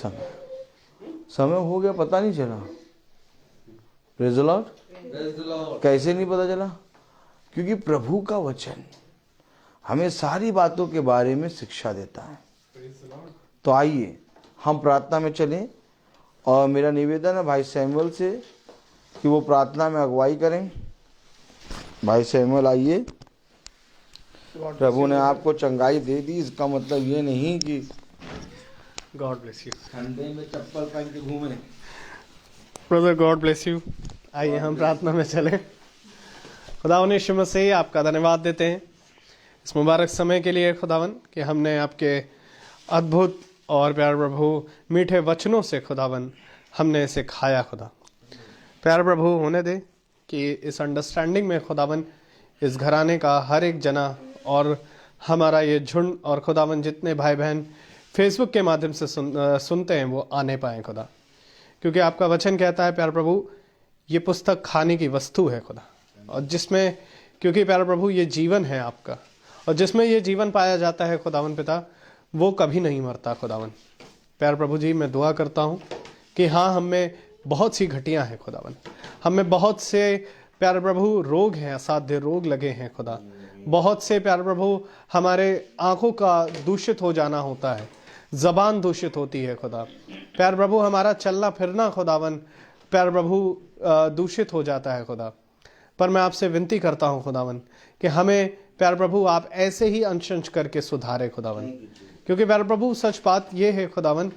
समय हो गया, पता नहीं चला। Praise the Lord. Praise the Lord. कैसे नहीं पता चला? क्योंकि प्रभु का वचन हमें सारी बातों के बारे में शिक्षा देता है। तो आइए हम प्रार्थना में चलें, और मेरा निवेदन है भाई सैमुअल से कि वो प्रार्थना में अगुवाई करें। भाई सैमुअल आइए। प्रभु ने आपको चंगाई दे दी, इसका मतलब ये नहीं कि गॉड ब्लेस यू ठंडे में चप्पल पहन के घूमे। Brother, God bless you. आइए हम प्रार्थना में चलें। खुदावन यीशु मसीह, आपका धन्यवाद देते हैं इस मुबारक समय के लिए खुदावन, कि हमने आपके अद्भुत और प्यार प्रभु मीठे वचनों से खुदावन हमने इसे खाया। खुदा प्यार प्रभु होने दे कि इस अंडरस्टैंडिंग में खुदावन इस घराने का हर एक जना और हमारा ये झुंड और खुदावन जितने भाई बहन फेसबुक के माध्यम से सुनते हैं वो आने पाए खुदा, क्योंकि आपका वचन कहता है प्यार प्रभु ये पुस्तक खाने की वस्तु है खुदा, और जिसमें क्योंकि प्यार प्रभु ये जीवन है आपका, और जिसमें ये जीवन पाया जाता है खुदावन पिता, वो कभी नहीं मरता खुदावन। प्यार प्रभु जी, मैं दुआ करता हूँ कि हाँ, हम में बहुत सी घटियाँ हैं खुदावन, हम में बहुत से प्यार प्रभु रोग हैं, असाध्य रोग लगे हैं खुदा, बहुत से प्यार प्रभु हमारे आंखों का दूषित हो जाना होता है, जबान दूषित होती है खुदा, प्यार प्रभु हमारा चलना फिरना खुदावन प्यार प्रभु दूषित हो जाता है खुदा। पर मैं आपसे विनती करता हूँ खुदावन कि हमें प्यार प्रभु आप ऐसे ही अंश अंश करके सुधारे खुदावन, क्योंकि प्यार प्रभु सच बात ये है खुदावन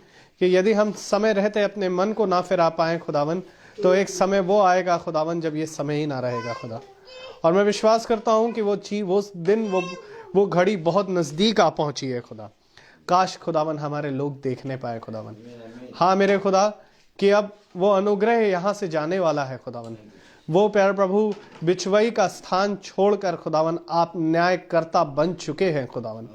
कि यदि हम समय रहते अपने मन को ना फिरा पाए खुदावन, तो एक समय वो आएगा खुदावन जब ये समय ही ना रहेगा खुदा। और मैं विश्वास करता हूँ कि वो चीज, वो दिन, वो घड़ी बहुत नज़दीक आ पहुंची है खुदा। काश खुदावन हमारे लोग देखने पाए खुदावन। हाँ मेरे खुदा, कि अब वो अनुग्रह यहाँ से जाने वाला है खुदावन। वो प्यार प्रभु बिचवई का स्थान छोड़कर खुदावन आप न्यायकर्ता बन चुके हैं खुदावन।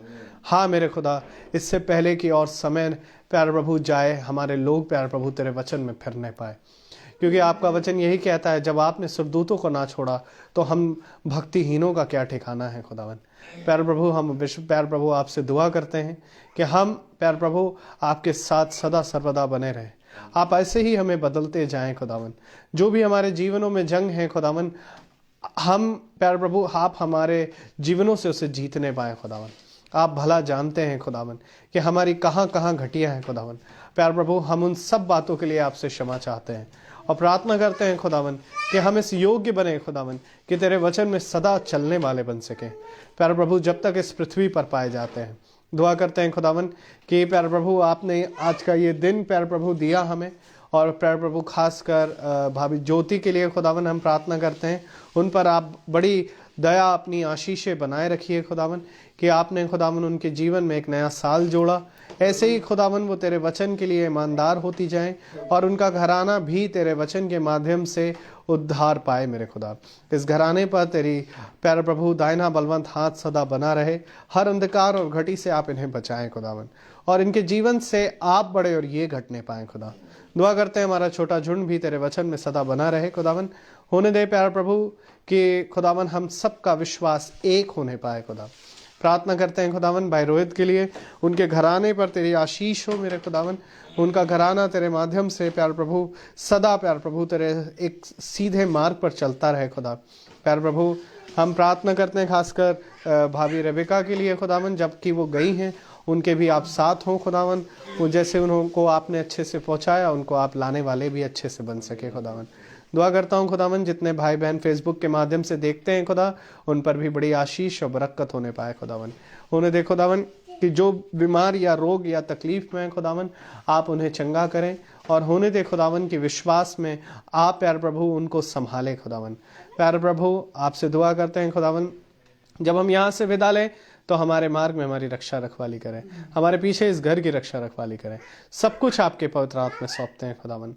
हाँ मेरे खुदा, इससे पहले कि और समय प्यार प्रभु जाए, हमारे लोग प्यार प्रभु तेरे वचन में फिरने पाए, क्योंकि आपका वचन यही कहता है जब आपने स्वर्गदूतों को ना छोड़ा तो हम भक्तिहीनों का क्या ठिकाना है खुदावन। प्यार प्रभु, हम प्यार प्रभु आपसे दुआ करते हैं कि हम प्यार प्रभु आपके साथ सदा सर्वदा बने रहें। आप ऐसे ही हमें बदलते जाएं खुदावन। जो भी हमारे जीवनों में जंग है खुदावन, हम प्यार प्रभु आप हमारे जीवनों से उसे जीतने पाए खुदावन। आप भला जानते हैं खुदावन कि हमारी कहाँ कहाँ घटिया है खुदावन। प्यार प्रभु, हम उन सब बातों के लिए आपसे क्षमा चाहते हैं और प्रार्थना करते हैं खुदावन कि हम इस योग्य बने खुदावन कि तेरे वचन में सदा चलने वाले बन सकें प्यार प्रभु, जब तक इस पृथ्वी पर पाए जाते हैं। दुआ करते हैं खुदावन कि प्यार प्रभु आपने आज का ये दिन प्यार प्रभु दिया हमें, और प्यार प्रभु खासकर भाभी ज्योति के लिए खुदावन हम प्रार्थना करते हैं, उन पर आप बड़ी दया अपनी आशीषें बनाए रखिए खुदावन, कि आपने खुदावन उनके जीवन में एक नया साल जोड़ा। ऐसे ही खुदावन वो तेरे वचन के लिए ईमानदार होती जाएं और उनका घराना भी तेरे वचन के माध्यम से उद्धार पाए मेरे खुदा। इस घराने पर तेरी प्यार प्रभु दाहिना बलवंत हाथ सदा बना रहे। हर अंधकार और घटी से आप इन्हें बचाएं खुदावन, और इनके जीवन से आप बड़े और ये घटने पाए खुदा। दुआ करते हैं हमारा छोटा झुंड भी तेरे वचन में सदा बना रहे खुदावन। होने दे प्यार प्रभु कि खुदावन हम सबका विश्वास एक होने पाए खुदा। प्रार्थना करते हैं खुदावन भाई रोहित के लिए, उनके घराने पर तेरी आशीष हो मेरे खुदावन। उनका घराना तेरे माध्यम से प्यार प्रभु सदा प्यार प्रभु तेरे एक सीधे मार्ग पर चलता रहे खुदा। प्यार प्रभु हम प्रार्थना करते हैं खासकर भाभी रेबिका के लिए खुदावन, जबकि वो गई हैं उनके भी आप साथ हों खुदावन। वो जैसे उनको आपने अच्छे से पहुंचाया, उनको आप लाने वाले भी अच्छे से बन सके खुदावन। दुआ करता हूँ खुदावन जितने भाई बहन फेसबुक के माध्यम से देखते हैं खुदा, उन पर भी बड़ी आशीष और बरकत होने पाए खुदावन। उन्हें दे खुदावन कि जो बीमार या रोग या तकलीफ में है खुदावन, आप उन्हें चंगा करें, और होने दे खुदावन कि विश्वास में आप प्यार प्रभु उनको संभालें खुदावन। प्यार प्रभु आपसे दुआ करते हैं खुदावन, जब हम यहाँ से विदा लें तो हमारे मार्ग में हमारी रक्षा रखवाली करें, हमारे पीछे इस घर की रक्षा रखवाली करें। सब कुछ आपके पवित्र हाथ में सौंपते हैं खुदावन।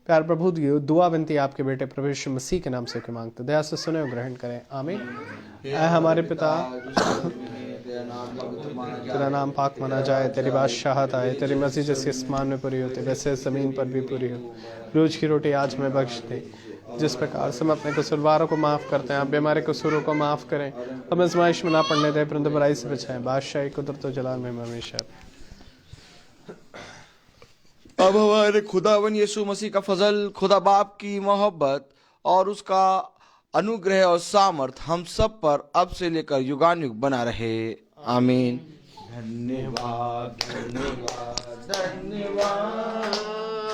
प्यार प्रभु दुआ विनती आपके बेटे प्रभु यीशु मसीह के नाम से के मांगते, दया से सुने और ग्रहण करें, आमीन। ऐ हमारे पिता, तेरा नाम पाक माना जाए, तेरी बादशाहत आए, तेरी मर्जी जैसे आसमान में पूरी होती वैसे ज़मीन पर भी पूरी हो। रोज की रोटी आज हमें बख्श दे, जिस प्रकार से हम अपने कसूरवारों को माफ़ करते हैं, आप भी हमारे कसूरों को माफ़ करें, हमें आज़माइश में ना पड़ने दें, परंतु बुराई से बचाएं। बादशाही कुदरत और जलाल में हमेशा। अब हमारे खुदावन यीशु मसीह का फजल, खुदा बाप की मोहब्बत और उसका अनुग्रह और सामर्थ हम सब पर अब से लेकर युगानुयुग बना रहे। आमीन। धन्यवाद धन्यवाद धन्यवाद।